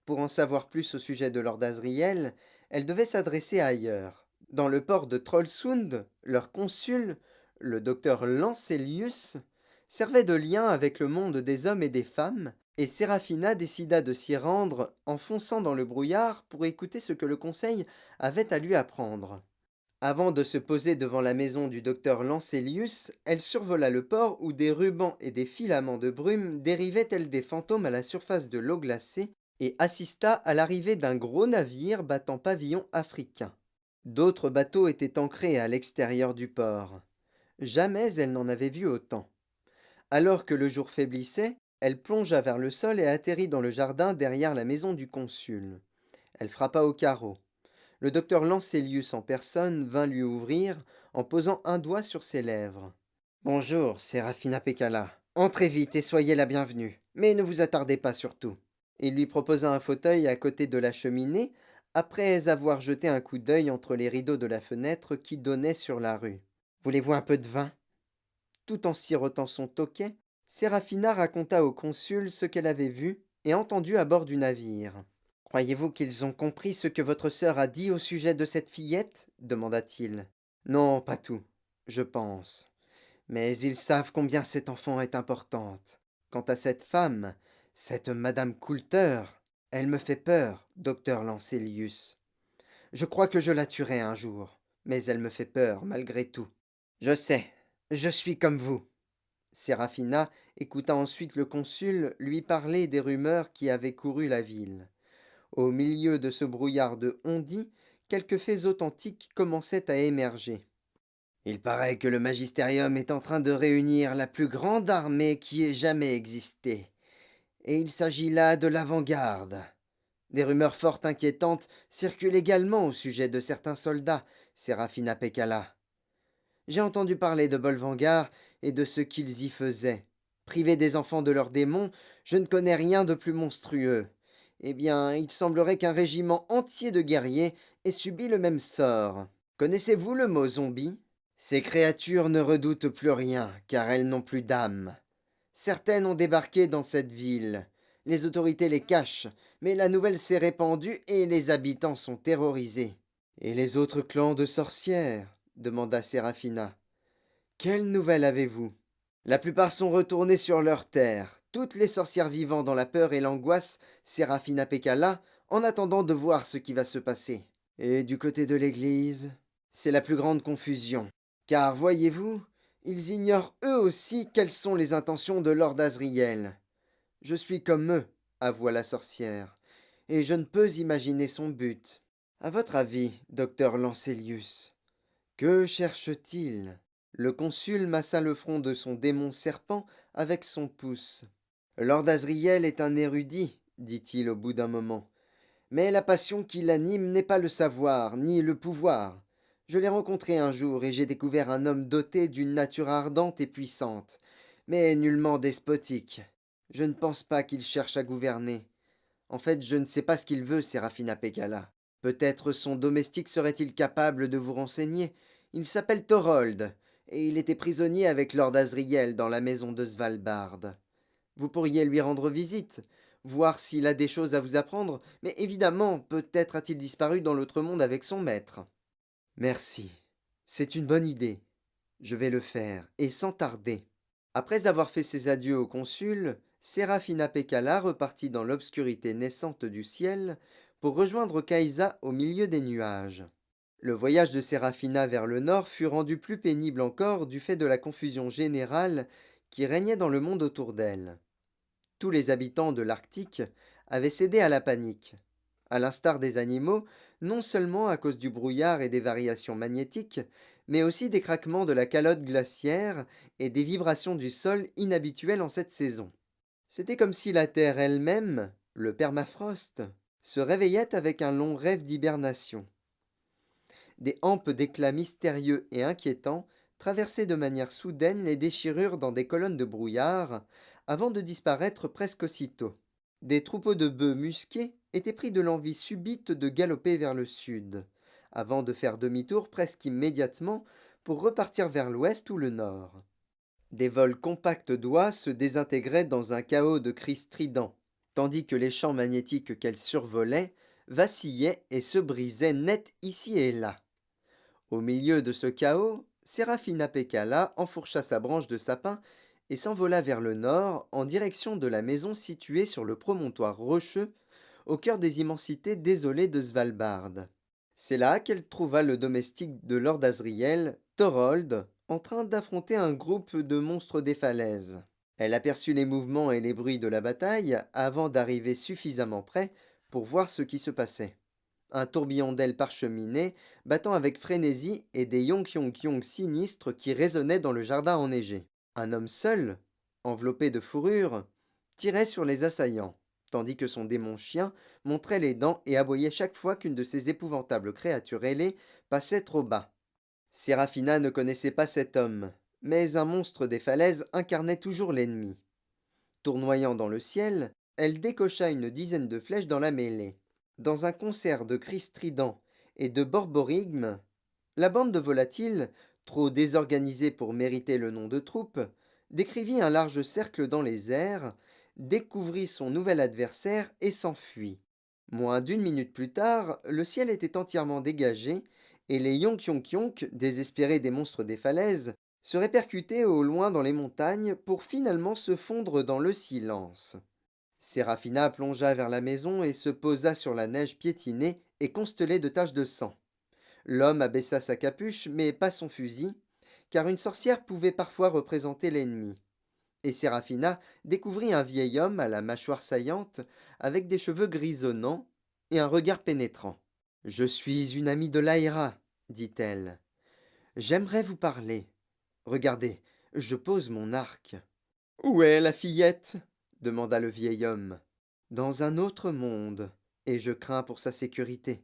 Pour en savoir plus au sujet de Lord Asriel, elle devait s'adresser ailleurs. Dans le port de Trollsund, leur consul, le docteur Lancelius, servait de lien avec le monde des hommes et des femmes, et Séraphina décida de s'y rendre en fonçant dans le brouillard pour écouter ce que le conseil avait à lui apprendre. Avant de se poser devant la maison du docteur Lancelius, elle survola le port où des rubans et des filaments de brume dérivaient tels des fantômes à la surface de l'eau glacée et assista à l'arrivée d'un gros navire battant pavillon africain. D'autres bateaux étaient ancrés à l'extérieur du port. Jamais elle n'en avait vu autant. Alors que le jour faiblissait, elle plongea vers le sol et atterrit dans le jardin derrière la maison du consul. Elle frappa au carreau. Le docteur Lancelius en personne vint lui ouvrir en posant un doigt sur ses lèvres. Bonjour, Séraphina Pécala. Entrez vite et soyez la bienvenue, mais ne vous attardez pas surtout. Il lui proposa un fauteuil à côté de la cheminée, après avoir jeté un coup d'œil entre les rideaux de la fenêtre qui donnait sur la rue. Voulez-vous un peu de vin? Tout en sirotant son toquet, Séraphina raconta au consul ce qu'elle avait vu et entendu à bord du navire. Croyez-vous qu'ils ont compris ce que votre sœur a dit au sujet de cette fillette demanda-t-il. Non, pas tout, je pense. Mais ils savent combien cette enfant est importante. Quant à cette femme, cette Madame Coulter, elle me fait peur, docteur Lancelius. Je crois que je la tuerai un jour, mais elle me fait peur malgré tout. Je sais, je suis comme vous. Séraphina écouta ensuite le consul lui parler des rumeurs qui avaient couru la ville. Au milieu de ce brouillard de on-dit, quelques faits authentiques commençaient à émerger. Il paraît que le magisterium est en train de réunir la plus grande armée qui ait jamais existé. Et il s'agit là de l'avant-garde. Des rumeurs fort inquiétantes circulent également au sujet de certains soldats, Séraphina Pécala. J'ai entendu parler de Bolvangar et de ce qu'ils y faisaient. Privés des enfants de leurs démons, je ne connais rien de plus monstrueux. Eh bien, il semblerait qu'un régiment entier de guerriers ait subi le même sort. Connaissez-vous le mot zombie? Ces créatures ne redoutent plus rien, car elles n'ont plus d'âme. Certaines ont débarqué dans cette ville. Les autorités les cachent, mais la nouvelle s'est répandue et les habitants sont terrorisés. Et les autres clans de sorcières? Demanda Séraphina. Quelle nouvelle avez-vous? La plupart sont retournés sur leur terre, toutes les sorcières vivant dans la peur et l'angoisse, Séraphina Pécala, en attendant de voir ce qui va se passer. Et du côté de l'Église, c'est la plus grande confusion. Car, voyez-vous, ils ignorent eux aussi quelles sont les intentions de Lord Asriel. Je suis comme eux, avoua la sorcière, et je ne peux imaginer son but. À votre avis, docteur Lancelius, que cherche-t-il? Le consul massa le front de son démon serpent avec son pouce. Lord Asriel est un érudit, dit-il au bout d'un moment. Mais la passion qui l'anime n'est pas le savoir, ni le pouvoir. Je l'ai rencontré un jour et j'ai découvert un homme doté d'une nature ardente et puissante, mais nullement despotique. Je ne pense pas qu'il cherche à gouverner. En fait, je ne sais pas ce qu'il veut, Séraphina Pegala. Peut-être son domestique serait-il capable de vous renseigner. Il s'appelle Thorold, et il était prisonnier avec Lord Asriel dans la maison de Svalbard. Vous pourriez lui rendre visite, voir s'il a des choses à vous apprendre, mais évidemment, peut-être a-t-il disparu dans l'autre monde avec son maître. Merci. C'est une bonne idée. Je vais le faire, et sans tarder. Après avoir fait ses adieux au consul, Séraphina Pécala repartit dans l'obscurité naissante du ciel pour rejoindre Caïsa au milieu des nuages. Le voyage de Séraphina vers le nord fut rendu plus pénible encore du fait de la confusion générale qui régnait dans le monde autour d'elle. Tous les habitants de l'Arctique avaient cédé à la panique. À l'instar des animaux, non seulement à cause du brouillard et des variations magnétiques, mais aussi des craquements de la calotte glaciaire et des vibrations du sol inhabituelles en cette saison. C'était comme si la Terre elle-même, le permafrost, se réveillait avec un long rêve d'hibernation. Des hampes d'éclats mystérieux et inquiétants traversaient de manière soudaine les déchirures dans des colonnes de brouillard, avant de disparaître presque aussitôt. Des troupeaux de bœufs musqués étaient pris de l'envie subite de galoper vers le sud, avant de faire demi-tour presque immédiatement pour repartir vers l'ouest ou le nord. Des vols compacts d'oies se désintégraient dans un chaos de cris stridents, tandis que les champs magnétiques qu'elles survolaient vacillaient et se brisaient net ici et là. Au milieu de ce chaos, Séraphina Pécala enfourcha sa branche de sapin et s'envola vers le nord en direction de la maison située sur le promontoire rocheux au cœur des immensités désolées de Svalbard. C'est là qu'elle trouva le domestique de Lord Asriel, Thorold, en train d'affronter un groupe de monstres des falaises. Elle aperçut les mouvements et les bruits de la bataille avant d'arriver suffisamment près pour voir ce qui se passait. Un tourbillon d'ailes parcheminées, battant avec frénésie, et des yonk-yonk-yonk sinistres qui résonnaient dans le jardin enneigé. Un homme seul, enveloppé de fourrure, tirait sur les assaillants, tandis que son démon chien montrait les dents et aboyait chaque fois qu'une de ces épouvantables créatures ailées passait trop bas. Séraphina ne connaissait pas cet homme, mais un monstre des falaises incarnait toujours l'ennemi. Tournoyant dans le ciel, elle décocha une dizaine de flèches dans la mêlée. Dans un concert de cris stridents et de borborigmes, la bande de volatiles, trop désorganisée pour mériter le nom de troupe, décrivit un large cercle dans les airs, découvrit son nouvel adversaire et s'enfuit. Moins d'une minute plus tard, le ciel était entièrement dégagé et les Yonk-Yonk-Yonk, désespérés des monstres des falaises, se répercutaient au loin dans les montagnes pour finalement se fondre dans le silence. Séraphina plongea vers la maison et se posa sur la neige piétinée et constellée de taches de sang. L'homme abaissa sa capuche, mais pas son fusil, car une sorcière pouvait parfois représenter l'ennemi. Et Séraphina découvrit un vieil homme à la mâchoire saillante, avec des cheveux grisonnants et un regard pénétrant. Je suis une amie de Laïra, dit-elle. J'aimerais vous parler. Regardez, je pose mon arc. Où est la fillette demanda le vieil homme. Dans un autre monde, et je crains pour sa sécurité.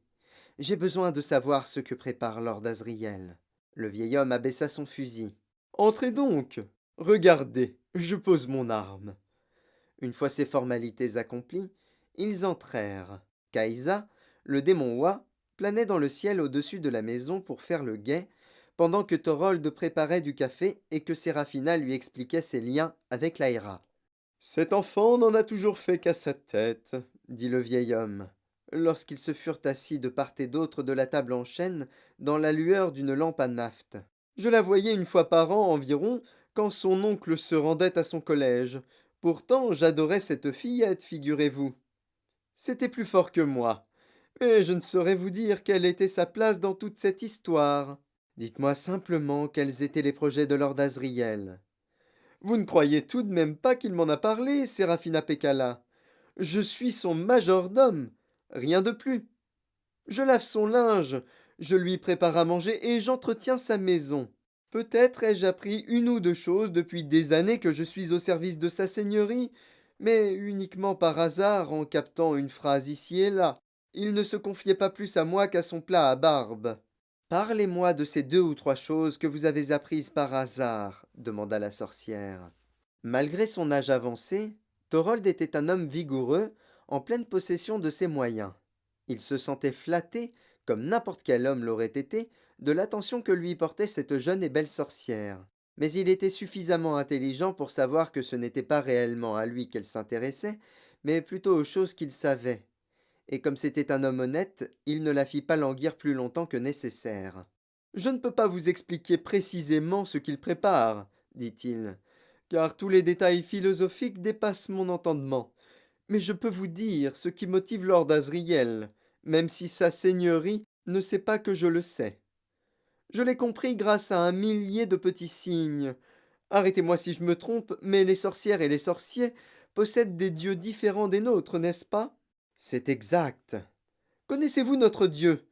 J'ai besoin de savoir ce que prépare Lord Asriel. Le vieil homme abaissa son fusil. Entrez donc. Regardez, je pose mon arme. Une fois ces formalités accomplies, ils entrèrent. Kaïsa, le démon Wa, planait dans le ciel au-dessus de la maison pour faire le guet, pendant que Thorold préparait du café et que Séraphina lui expliquait ses liens avec l'Aïra. Cet enfant n'en a toujours fait qu'à sa tête, dit le vieil homme, lorsqu'ils se furent assis de part et d'autre de la table en chêne, dans la lueur d'une lampe à naphte. Je la voyais une fois par an environ, quand son oncle se rendait à son collège. Pourtant, j'adorais cette fillette, figurez-vous. C'était plus fort que moi. Mais je ne saurais vous dire quelle était sa place dans toute cette histoire. Dites-moi simplement quels étaient les projets de Lord Asriel. Vous ne croyez tout de même pas qu'il m'en a parlé, Séraphina Pécala. Je suis son majordome, rien de plus. Je lave son linge, je lui prépare à manger et j'entretiens sa maison. Peut-être ai-je appris une ou deux choses depuis des années que je suis au service de sa seigneurie, mais uniquement par hasard en captant une phrase ici et là. Il ne se confiait pas plus à moi qu'à son plat à barbe. Parlez-moi de ces deux ou trois choses que vous avez apprises par hasard, demanda la sorcière. Malgré son âge avancé, Thorold était un homme vigoureux, en pleine possession de ses moyens. Il se sentait flatté, comme n'importe quel homme l'aurait été, de l'attention que lui portait cette jeune et belle sorcière. Mais il était suffisamment intelligent pour savoir que ce n'était pas réellement à lui qu'elle s'intéressait, mais plutôt aux choses qu'il savait. Et comme c'était un homme honnête, il ne la fit pas languir plus longtemps que nécessaire. Je ne peux pas vous expliquer précisément ce qu'il prépare, dit-il, car tous les détails philosophiques dépassent mon entendement. Mais je peux vous dire ce qui motive Lord Asriel, même si sa seigneurie ne sait pas que je le sais. Je l'ai compris grâce à un millier de petits signes. Arrêtez-moi si je me trompe, mais les sorcières et les sorciers possèdent des dieux différents des nôtres, n'est-ce pas? C'est exact. Connaissez-vous notre Dieu?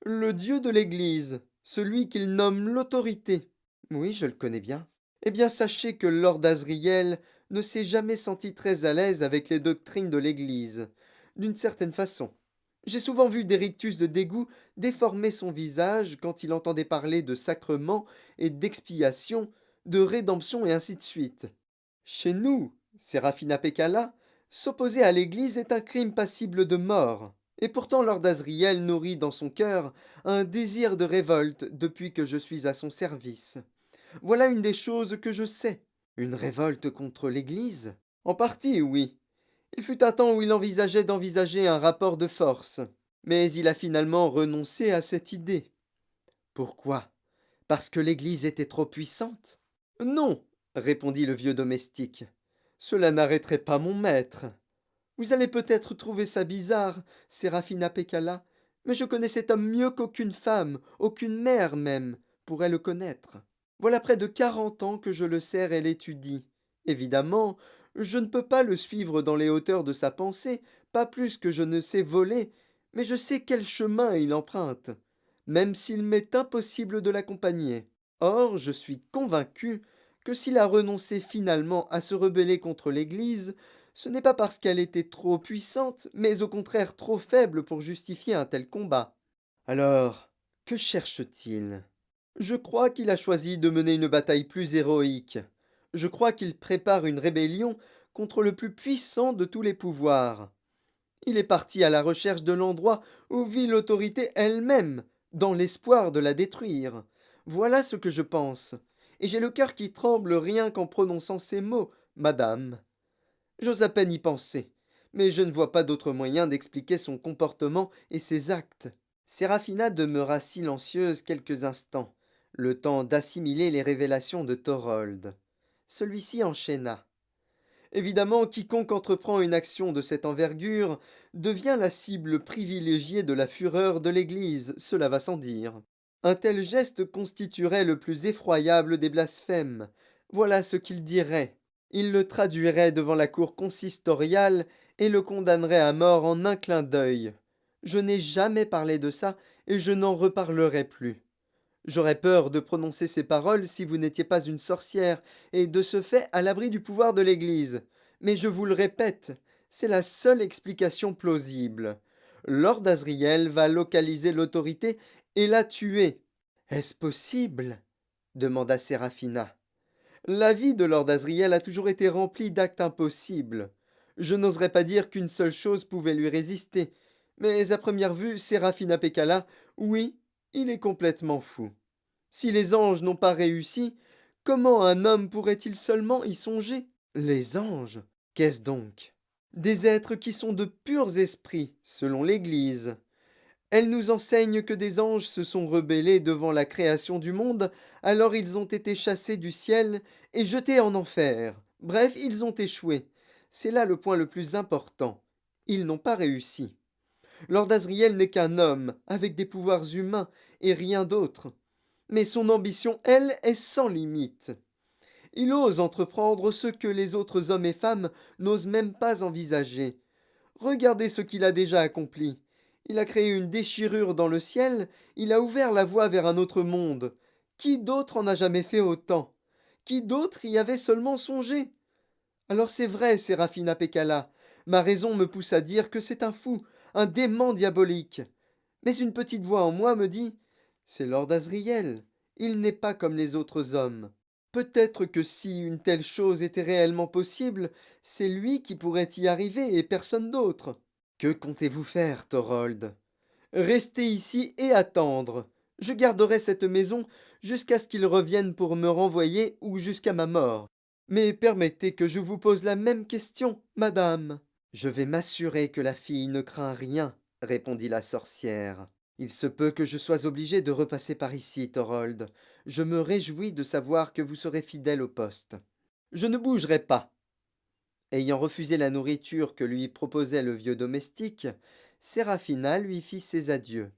Le Dieu de l'Église, celui qu'il nomme l'autorité. Oui, je le connais bien. Eh bien, sachez que Lord Asriel ne s'est jamais senti très à l'aise avec les doctrines de l'Église, d'une certaine façon. J'ai souvent vu des rictus de dégoût déformer son visage quand il entendait parler de sacrements et d'expiation, de rédemption et ainsi de suite. Chez nous, Séraphina Pécala, s'opposer à l'Église est un crime passible de mort. Et pourtant Lord Asriel nourrit dans son cœur un désir de révolte depuis que je suis à son service. Voilà une des choses que je sais. Une révolte contre l'Église? En partie, oui. Il fut un temps où il envisageait d'envisager un rapport de force. Mais il a finalement renoncé à cette idée. Pourquoi? Parce que l'Église était trop puissante? Non, répondit le vieux domestique. Cela n'arrêterait pas mon maître. Vous allez peut-être trouver ça bizarre, Séraphina Pécala, mais je connais cet homme mieux qu'aucune femme, aucune mère même, pourrait le connaître. Voilà près de 40 ans que je le sers et l'étudie. Évidemment, je ne peux pas le suivre dans les hauteurs de sa pensée, pas plus que je ne sais voler, mais je sais quel chemin il emprunte, même s'il m'est impossible de l'accompagner. Or, je suis convaincu que s'il a renoncé finalement à se rebeller contre l'Église, ce n'est pas parce qu'elle était trop puissante, mais au contraire trop faible pour justifier un tel combat. Alors, que cherche-t-il? Je crois qu'il a choisi de mener une bataille plus héroïque. Je crois qu'il prépare une rébellion contre le plus puissant de tous les pouvoirs. Il est parti à la recherche de l'endroit où vit l'autorité elle-même, dans l'espoir de la détruire. Voilà ce que je pense. et j'ai le cœur qui tremble rien qu'en prononçant ces mots, madame. J'ose à peine y penser, mais je ne vois pas d'autre moyen d'expliquer son comportement et ses actes. Séraphina demeura silencieuse quelques instants, le temps d'assimiler les révélations de Thorold. Celui-ci enchaîna. Évidemment, quiconque entreprend une action de cette envergure devient la cible privilégiée de la fureur de l'Église, cela va sans dire. Un tel geste constituerait le plus effroyable des blasphèmes. Voilà ce qu'il dirait. Il le traduirait devant la cour consistoriale et le condamnerait à mort en un clin d'œil. Je n'ai jamais parlé de ça et je n'en reparlerai plus. J'aurais peur de prononcer ces paroles si vous n'étiez pas une sorcière, et de ce fait à l'abri du pouvoir de l'Église. Mais je vous le répète, c'est la seule explication plausible. Lord Asriel va localiser l'autorité et la tuer. Est-ce possible? Demanda Séraphina. La vie de Lord Asriel a toujours été remplie d'actes impossibles. Je n'oserais pas dire qu'une seule chose pouvait lui résister, mais à première vue, Séraphina Pekala, oui, il est complètement fou. Si les anges n'ont pas réussi, comment un homme pourrait-il seulement y songer? Les anges? Qu'est-ce donc? Des êtres qui sont de purs esprits, selon l'Église. Elle nous enseigne que des anges se sont rebellés devant la création du monde, alors ils ont été chassés du ciel et jetés en enfer. Bref, ils ont échoué. C'est là le point le plus important. Ils n'ont pas réussi. Lord Asriel n'est qu'un homme, avec des pouvoirs humains, et rien d'autre. Mais son ambition, elle, est sans limite. Il ose entreprendre ce que les autres hommes et femmes n'osent même pas envisager. Regardez ce qu'il a déjà accompli. Il a créé une déchirure dans le ciel, il a ouvert la voie vers un autre monde. Qui d'autre en a jamais fait autant? Qui d'autre y avait seulement songé? Alors c'est vrai, Séraphina Pekala, ma raison me pousse à dire que c'est un fou, un dément diabolique. Mais une petite voix en moi me dit c'est Lord Asriel, il n'est pas comme les autres hommes. Peut-être que si une telle chose était réellement possible, c'est lui qui pourrait y arriver et personne d'autre. Que comptez-vous faire, Thorold? Rester ici et attendre. Je garderai cette maison jusqu'à ce qu'il revienne pour me renvoyer ou jusqu'à ma mort. Mais permettez que je vous pose la même question, madame. Je vais m'assurer que la fille ne craint rien, répondit la sorcière. Il se peut que je sois obligée de repasser par ici, Thorold. Je me réjouis de savoir que vous serez fidèle au poste. Je ne bougerai pas. Ayant refusé la nourriture que lui proposait le vieux domestique, Séraphina lui fit ses adieux.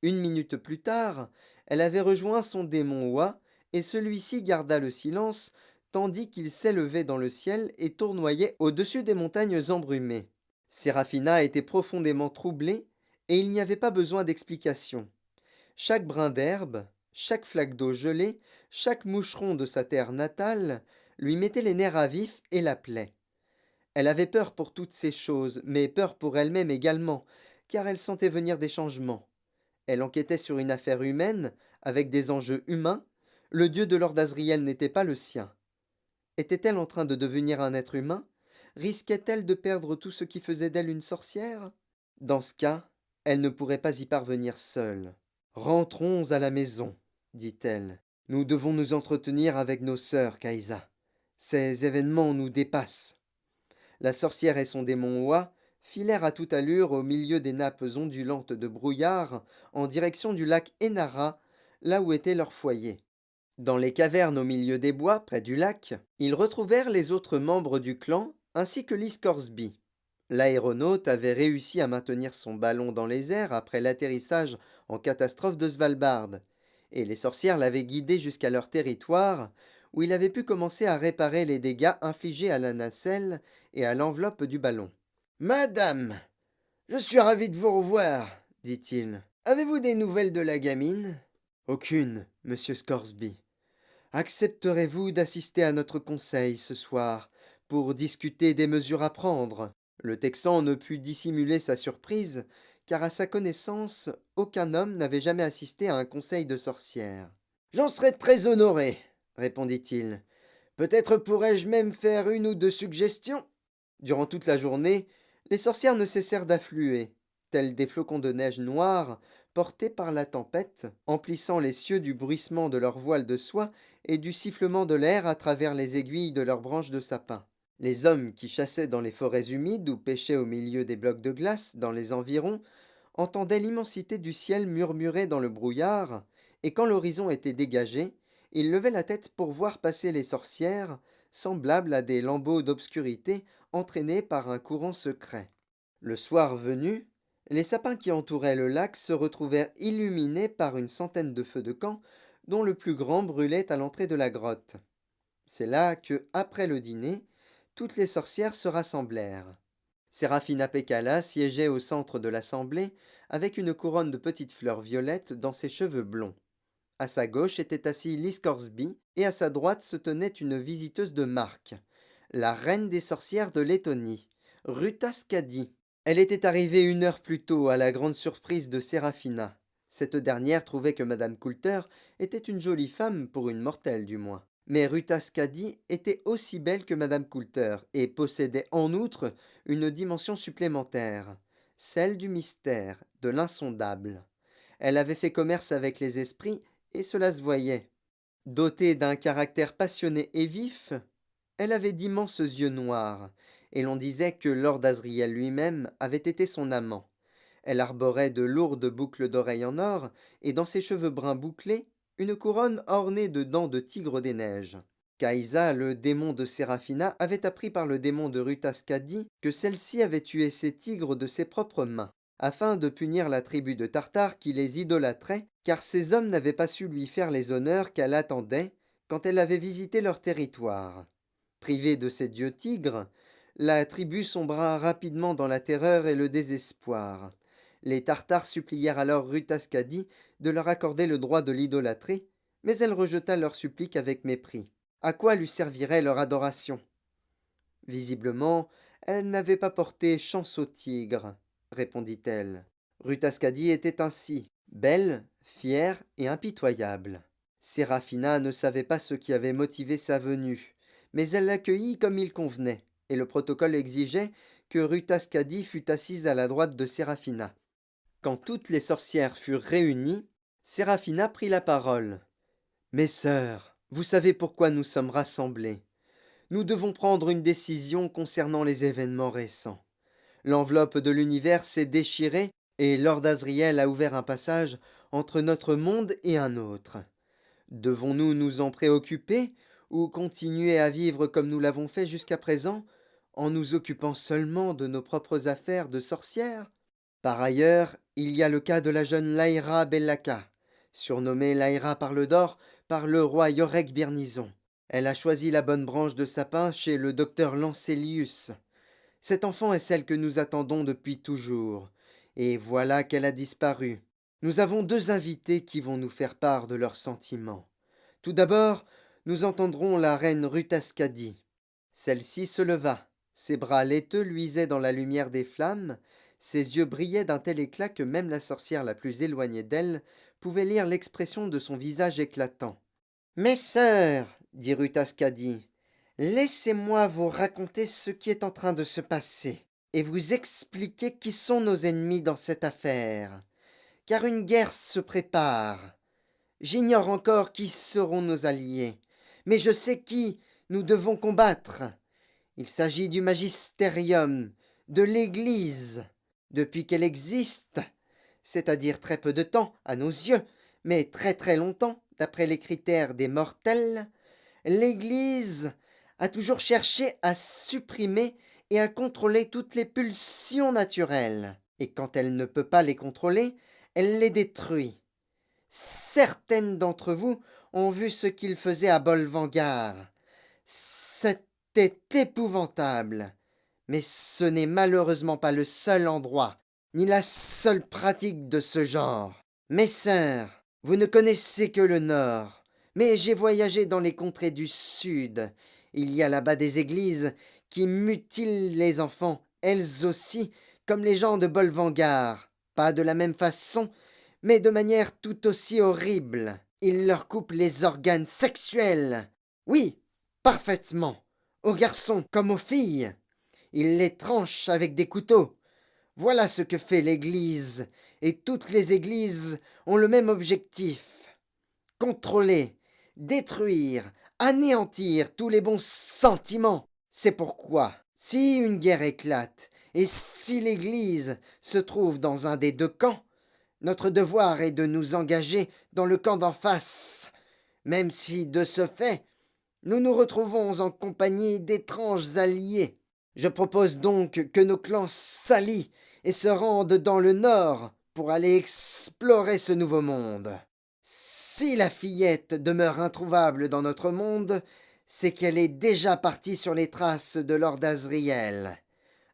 Une minute plus tard, elle avait rejoint son démon oie, et celui-ci garda le silence, tandis qu'il s'élevait dans le ciel et tournoyait au-dessus des montagnes embrumées. Séraphina était profondément troublée, et il n'y avait pas besoin d'explication. Chaque brin d'herbe, chaque flaque d'eau gelée, chaque moucheron de sa terre natale lui mettait les nerfs à vif et l'appelait. Elle avait peur pour toutes ces choses, mais peur pour elle-même également, car elle sentait venir des changements. Elle enquêtait sur une affaire humaine, avec des enjeux humains. Le dieu de Lord Asriel n'était pas le sien. Était-elle en train de devenir un être humain? Risquait-elle de perdre tout ce qui faisait d'elle une sorcière? Dans ce cas, elle ne pourrait pas y parvenir seule. Rentrons à la maison, dit-elle. Nous devons nous entretenir avec nos sœurs, Kaïsa. Ces événements nous dépassent. La sorcière et son démon oie filèrent à toute allure au milieu des nappes ondulantes de brouillard en direction du lac Enara, là où était leur foyer. Dans les cavernes au milieu des bois, près du lac, ils retrouvèrent les autres membres du clan ainsi que Lee Scoresby. L'aéronaute avait réussi à maintenir son ballon dans les airs après l'atterrissage en catastrophe de Svalbard, et les sorcières l'avaient guidé jusqu'à leur territoire, où il avait pu commencer à réparer les dégâts infligés à la nacelle et à l'enveloppe du ballon. Madame, je suis ravi de vous revoir, dit-il. Avez-vous des nouvelles de la gamine? Aucune, monsieur Scoresby. Accepterez-vous d'assister à notre conseil ce soir pour discuter des mesures à prendre? Le Texan ne put dissimuler sa surprise, car à sa connaissance, aucun homme n'avait jamais assisté à un conseil de sorcière. J'en serais très honoré, répondit-il. Peut-être pourrais-je même faire une ou deux suggestions? Durant toute la journée, les sorcières ne cessèrent d'affluer, telles des flocons de neige noirs, portés par la tempête, emplissant les cieux du bruissement de leurs voiles de soie et du sifflement de l'air à travers les aiguilles de leurs branches de sapin. Les hommes qui chassaient dans les forêts humides ou pêchaient au milieu des blocs de glace dans les environs entendaient l'immensité du ciel murmurer dans le brouillard, et quand l'horizon était dégagé, ils levaient la tête pour voir passer les sorcières, semblables à des lambeaux d'obscurité entraînés par un courant secret. Le soir venu, les sapins qui entouraient le lac se retrouvèrent illuminés par une centaine de feux de camp, dont le plus grand brûlait à l'entrée de la grotte. C'est là que, après le dîner, toutes les sorcières se rassemblèrent. Séraphina Pécala siégeait au centre de l'assemblée, avec une couronne de petites fleurs violettes dans ses cheveux blonds. À sa gauche était assis Lis Corsby, et à sa droite se tenait une visiteuse de marque, la reine des sorcières de Lettonie, Ruta Skadi. Elle était arrivée 1 heure plus tôt, à la grande surprise de Séraphina. Cette dernière trouvait que madame Coulter était une jolie femme, pour une mortelle du moins. Mais Ruta Skadi était aussi belle que madame Coulter, et possédait en outre une dimension supplémentaire, celle du mystère, de l'insondable. Elle avait fait commerce avec les esprits, et cela se voyait. Dotée d'un caractère passionné et vif, elle avait d'immenses yeux noirs, et l'on disait que Lord Asriel lui-même avait été son amant. Elle arborait de lourdes boucles d'oreilles en or, et dans ses cheveux bruns bouclés, une couronne ornée de dents de tigre des neiges. Kaïsa, le démon de Séraphina, avait appris par le démon de Ruta Skadi que celle-ci avait tué ces tigres de ses propres mains, afin de punir la tribu de Tartare qui les idolâtrait, car ces hommes n'avaient pas su lui faire les honneurs qu'elle attendait quand elle avait visité leur territoire. Privée de ses dieux tigres, la tribu sombra rapidement dans la terreur et le désespoir. Les Tartares supplièrent alors Ruta Skadi de leur accorder le droit de l'idolâtrer, mais elle rejeta leur supplique avec mépris. À quoi lui servirait leur adoration? Visiblement, elle n'avait pas porté chance au tigre, répondit-elle. Ruta Skadi était ainsi, belle, fière et impitoyable. Séraphina ne savait pas ce qui avait motivé sa venue, mais elle l'accueillit comme il convenait, et le protocole exigeait que Ruta Skadi fût assise à la droite de Séraphina. Quand toutes les sorcières furent réunies, Séraphina prit la parole. Mes sœurs, vous savez pourquoi nous sommes rassemblés. Nous devons prendre une décision concernant les événements récents. L'enveloppe de l'univers s'est déchirée et Lord Asriel a ouvert un passage entre notre monde et un autre. Devons-nous nous en préoccuper ou continuer à vivre comme nous l'avons fait jusqu'à présent, en nous occupant seulement de nos propres affaires de sorcières? Par ailleurs, il y a le cas de la jeune Laïra Bellaka, surnommée Laïra Parle-d'Or par le roi Yorek Birnison. Elle a choisi la bonne branche de sapin chez le docteur Lancelius. Cette enfant est celle que nous attendons depuis toujours, et voilà qu'elle a disparu. Nous avons 2 invités qui vont nous faire part de leurs sentiments. Tout d'abord, nous entendrons la reine Ruta Skadi. Celle-ci se leva, ses bras laiteux luisaient dans la lumière des flammes, ses yeux brillaient d'un tel éclat que même la sorcière la plus éloignée d'elle pouvait lire l'expression de son visage éclatant. Mes sœurs, dit Ruta Skadi, laissez-moi vous raconter ce qui est en train de se passer et vous expliquer qui sont nos ennemis dans cette affaire, car une guerre se prépare. J'ignore encore qui seront nos alliés, mais je sais qui nous devons combattre. Il s'agit du magisterium, de l'Église. Depuis qu'elle existe, c'est-à-dire très peu de temps à nos yeux, mais très très longtemps, d'après les critères des mortels, l'Église a toujours cherché à supprimer et à contrôler toutes les pulsions naturelles. Et quand elle ne peut pas les contrôler, elle les détruit. Certaines d'entre vous ont vu ce qu'il faisait à Bolvangar. C'était épouvantable. Mais ce n'est malheureusement pas le seul endroit, ni la seule pratique de ce genre. Mes sœurs, vous ne connaissez que le Nord, mais j'ai voyagé dans les contrées du Sud. Il y a là-bas des églises qui mutilent les enfants, elles aussi, comme les gens de Bolvangar. Pas de la même façon, mais de manière tout aussi horrible. Ils leur coupent les organes sexuels. Oui, parfaitement, aux garçons comme aux filles. Ils les tranchent avec des couteaux. Voilà ce que fait l'Église et toutes les églises ont le même objectif: contrôler, détruire, anéantir tous les bons sentiments. C'est pourquoi, si une guerre éclate, et si l'Église se trouve dans un des deux camps, notre devoir est de nous engager dans le camp d'en face, même si, de ce fait, nous nous retrouvons en compagnie d'étranges alliés. Je propose donc que nos clans s'allient et se rendent dans le nord pour aller explorer ce nouveau monde. Si la fillette demeure introuvable dans notre monde, c'est qu'elle est déjà partie sur les traces de Lord Asriel.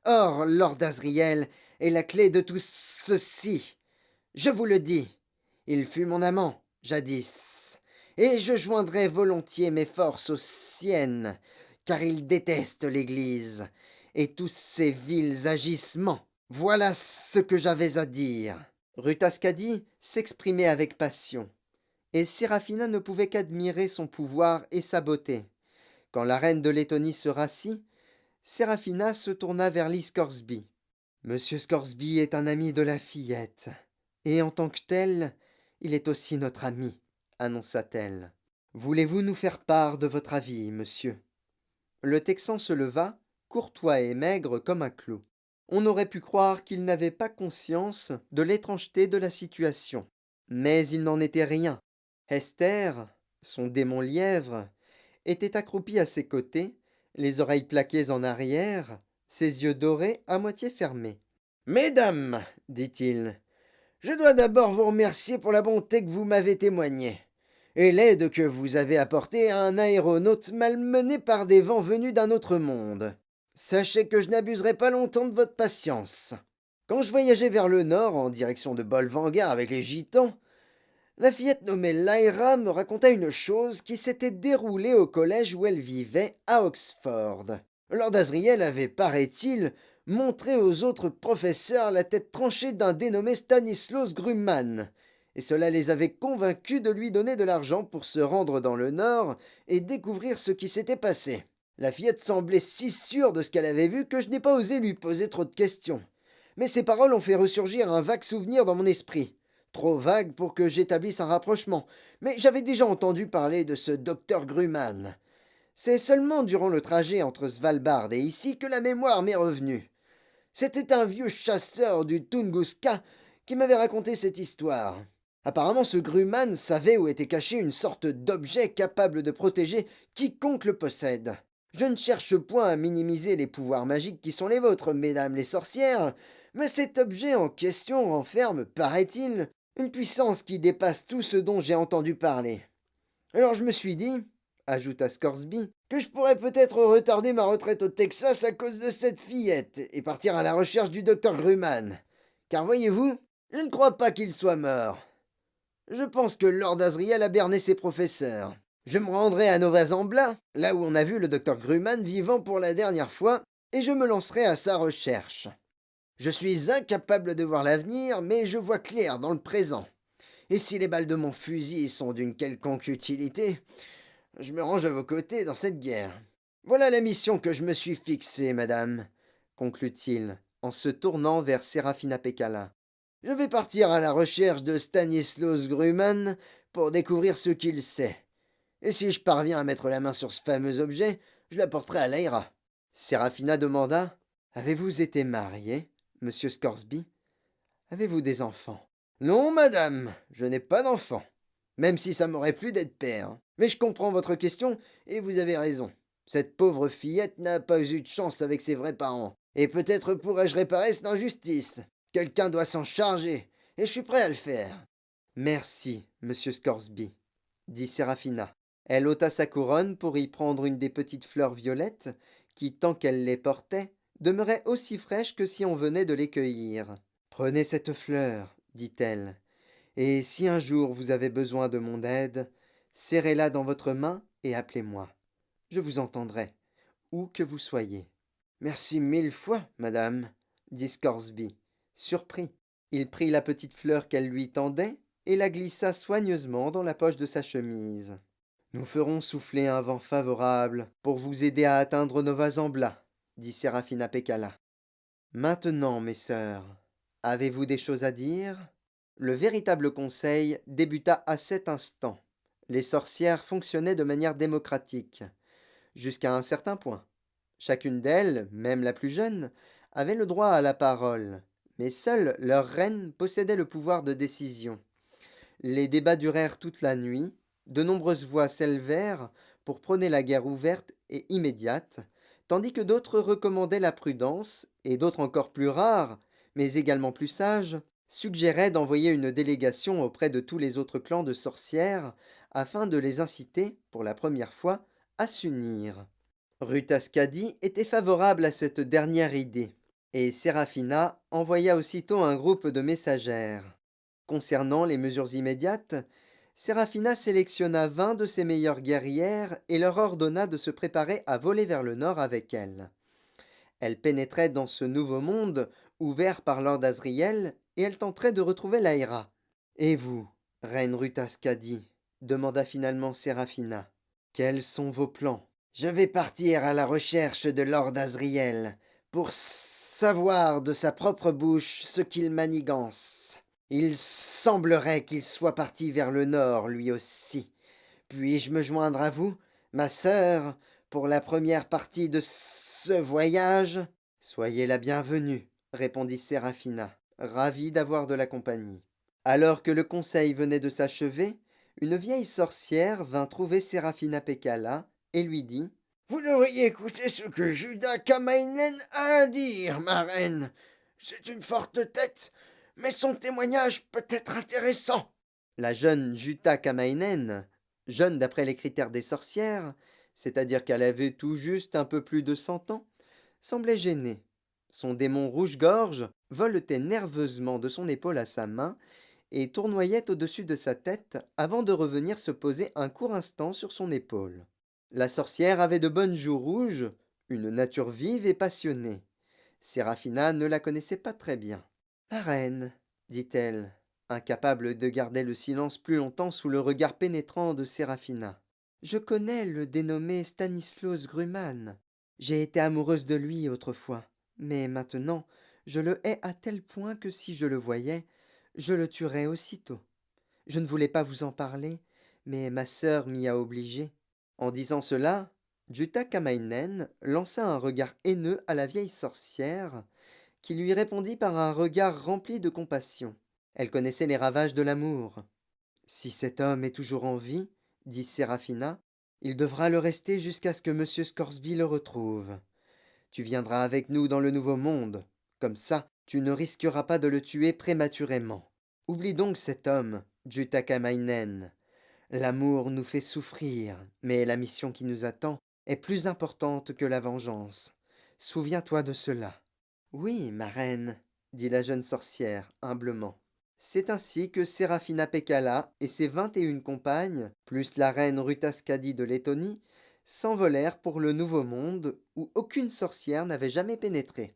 Or, Lord Asriel est la clé de tout ceci. Je vous le dis, il fut mon amant, jadis, et je joindrai volontiers mes forces aux siennes, car il déteste l'Église et tous ses vils agissements. Voilà ce que j'avais à dire. Rutascadi s'exprimait avec passion, et Séraphina ne pouvait qu'admirer son pouvoir et sa beauté. Quand la reine de Lettonie se rassit, Séraphina se tourna vers Lee Scoresby. Monsieur Scoresby est un ami de la fillette, et en tant que tel, il est aussi notre ami, annonça-t-elle. Voulez-vous nous faire part de votre avis, monsieur? Le Texan se leva, courtois et maigre comme un clou. On aurait pu croire qu'il n'avait pas conscience de l'étrangeté de la situation. Mais il n'en était rien. Esther, son démon lièvre, était accroupie à ses côtés, les oreilles plaquées en arrière, ses yeux dorés à moitié fermés. Mesdames, dit-il, je dois d'abord vous remercier pour la bonté que vous m'avez témoignée, et l'aide que vous avez apportée à un aéronaute malmené par des vents venus d'un autre monde. Sachez que je n'abuserai pas longtemps de votre patience. Quand je voyageais vers le nord, en direction de Bolvangar avec les gitans, la fillette nommée Lyra me raconta une chose qui s'était déroulée au collège où elle vivait, à Oxford. Lord Asriel avait, paraît-il, montré aux autres professeurs la tête tranchée d'un dénommé Stanislaus Grumman, et cela les avait convaincus de lui donner de l'argent pour se rendre dans le nord et découvrir ce qui s'était passé. La fillette semblait si sûre de ce qu'elle avait vu que je n'ai pas osé lui poser trop de questions. Mais ses paroles ont fait ressurgir un vague souvenir dans mon esprit. Trop vague pour que j'établisse un rapprochement, mais j'avais déjà entendu parler de ce docteur Grumman. C'est seulement durant le trajet entre Svalbard et ici que la mémoire m'est revenue. C'était un vieux chasseur du Tunguska qui m'avait raconté cette histoire. Apparemment, ce Grumman savait où était caché une sorte d'objet capable de protéger quiconque le possède. Je ne cherche point à minimiser les pouvoirs magiques qui sont les vôtres, mesdames les sorcières, mais cet objet en question renferme, paraît-il, une puissance qui dépasse tout ce dont j'ai entendu parler. Alors je me suis dit, ajouta Scoresby, que je pourrais peut-être retarder ma retraite au Texas à cause de cette fillette et partir à la recherche du docteur Grumman. Car voyez-vous, je ne crois pas qu'il soit mort. Je pense que Lord Asriel a berné ses professeurs. Je me rendrai à Nova Zembla, là où on a vu le docteur Grumman vivant pour la dernière fois, et je me lancerai à sa recherche. Je suis incapable de voir l'avenir, mais je vois clair dans le présent. Et si les balles de mon fusil sont d'une quelconque utilité, je me range à vos côtés dans cette guerre. Voilà la mission que je me suis fixée, madame, conclut-il, en se tournant vers Séraphina Pécala. Je vais partir à la recherche de Stanislaus Grumman pour découvrir ce qu'il sait. Et si je parviens à mettre la main sur ce fameux objet, je l'apporterai à Lyra. Séraphina demanda: Avez-vous été marié, monsieur Scoresby? Avez-vous des enfants? Non, madame, je n'ai pas d'enfant. Même si ça m'aurait plu d'être père. Mais je comprends votre question, et vous avez raison. Cette pauvre fillette n'a pas eu de chance avec ses vrais parents. Et peut-être pourrais-je réparer cette injustice. Quelqu'un doit s'en charger, et je suis prêt à le faire. Merci, monsieur Scoresby, dit Séraphina. Elle ôta sa couronne pour y prendre une des petites fleurs violettes, qui, tant qu'elle les portait, demeuraient aussi fraîches que si on venait de les cueillir. Prenez cette fleur, dit-elle, et si un jour vous avez besoin de mon aide, serrez-la dans votre main et appelez-moi. Je vous entendrai, où que vous soyez. Merci 1000 fois, madame, dit Scoresby, surpris. Il prit la petite fleur qu'elle lui tendait et la glissa soigneusement dans la poche de sa chemise. Nous ferons souffler un vent favorable pour vous aider à atteindre Nova Zembla, dit Séraphina Pécala. Maintenant, mes sœurs, Avez-vous des choses à dire? Le véritable conseil débuta à cet instant. Les sorcières fonctionnaient de manière démocratique, jusqu'à un certain point. Chacune d'elles, même la plus jeune, avait le droit à la parole, mais seule leur reine possédait le pouvoir de décision. Les débats durèrent toute la nuit, de nombreuses voix s'élevèrent pour prôner la guerre ouverte et immédiate, tandis que d'autres recommandaient la prudence, et d'autres encore plus rares, mais également plus sages, suggéraient d'envoyer une délégation auprès de tous les autres clans de sorcières, afin de les inciter, pour la première fois, à s'unir. Rutaskadi était favorable à cette dernière idée, et Séraphina envoya aussitôt un groupe de messagères. Concernant les mesures immédiates, Séraphina sélectionna 20 de ses meilleures guerrières et leur ordonna de se préparer à voler vers le nord avec elle. Elle pénétrait dans ce nouveau monde ouvert par Lord Asriel et elle tenterait de retrouver Lyra. Et vous, reine Rutaskadi, demanda finalement Séraphina, quels sont vos plans? Je vais partir à la recherche de Lord Asriel pour savoir de sa propre bouche ce qu'il manigance. Il semblerait qu'il soit parti vers le nord, lui aussi. Puis-je me joindre à vous, ma sœur, pour la première partie de ce voyage? Soyez la bienvenue, répondit Séraphina, ravie d'avoir de la compagnie. Alors que le conseil venait de s'achever, une vieille sorcière vint trouver Séraphina Pekala et lui dit Vous devriez écouter ce que Judas Kamainen a à dire, ma reine. C'est une forte tête, mais son témoignage peut être intéressant. La jeune Jutta Kamainen, jeune d'après les critères des sorcières, c'est-à-dire qu'elle avait tout juste un peu plus de 100 ans, semblait gênée. Son démon rouge-gorge voletait nerveusement de son épaule à sa main et tournoyait au-dessus de sa tête avant de revenir se poser un court instant sur son épaule. La sorcière avait de bonnes joues rouges, une nature vive et passionnée. Séraphina ne la connaissait pas très bien. Ma reine, dit-elle, incapable de garder le silence plus longtemps sous le regard pénétrant de Séraphina. Je connais le dénommé Stanislas Grumman. J'ai été amoureuse de lui autrefois, mais maintenant je le hais à tel point que si je le voyais, je le tuerais aussitôt. Je ne voulais pas vous en parler, mais ma sœur m'y a obligé. En disant cela, Jutta Kamainen lança un regard haineux à la vieille sorcière, qui lui répondit par un regard rempli de compassion. Elle connaissait les ravages de l'amour. Si cet homme est toujours en vie, dit Séraphina, il devra le rester jusqu'à ce que monsieur Scoresby le retrouve. Tu viendras avec nous dans le nouveau monde. Comme ça, tu ne risqueras pas de le tuer prématurément. Oublie donc cet homme, Jutakamainen. L'amour nous fait souffrir, mais la mission qui nous attend est plus importante que la vengeance. Souviens-toi de cela. Oui, ma reine, dit la jeune sorcière, humblement. C'est ainsi que Séraphina Pekala et ses 21 compagnes, plus la reine Rutaskadi de Lettonie, s'envolèrent pour le Nouveau Monde où aucune sorcière n'avait jamais pénétré.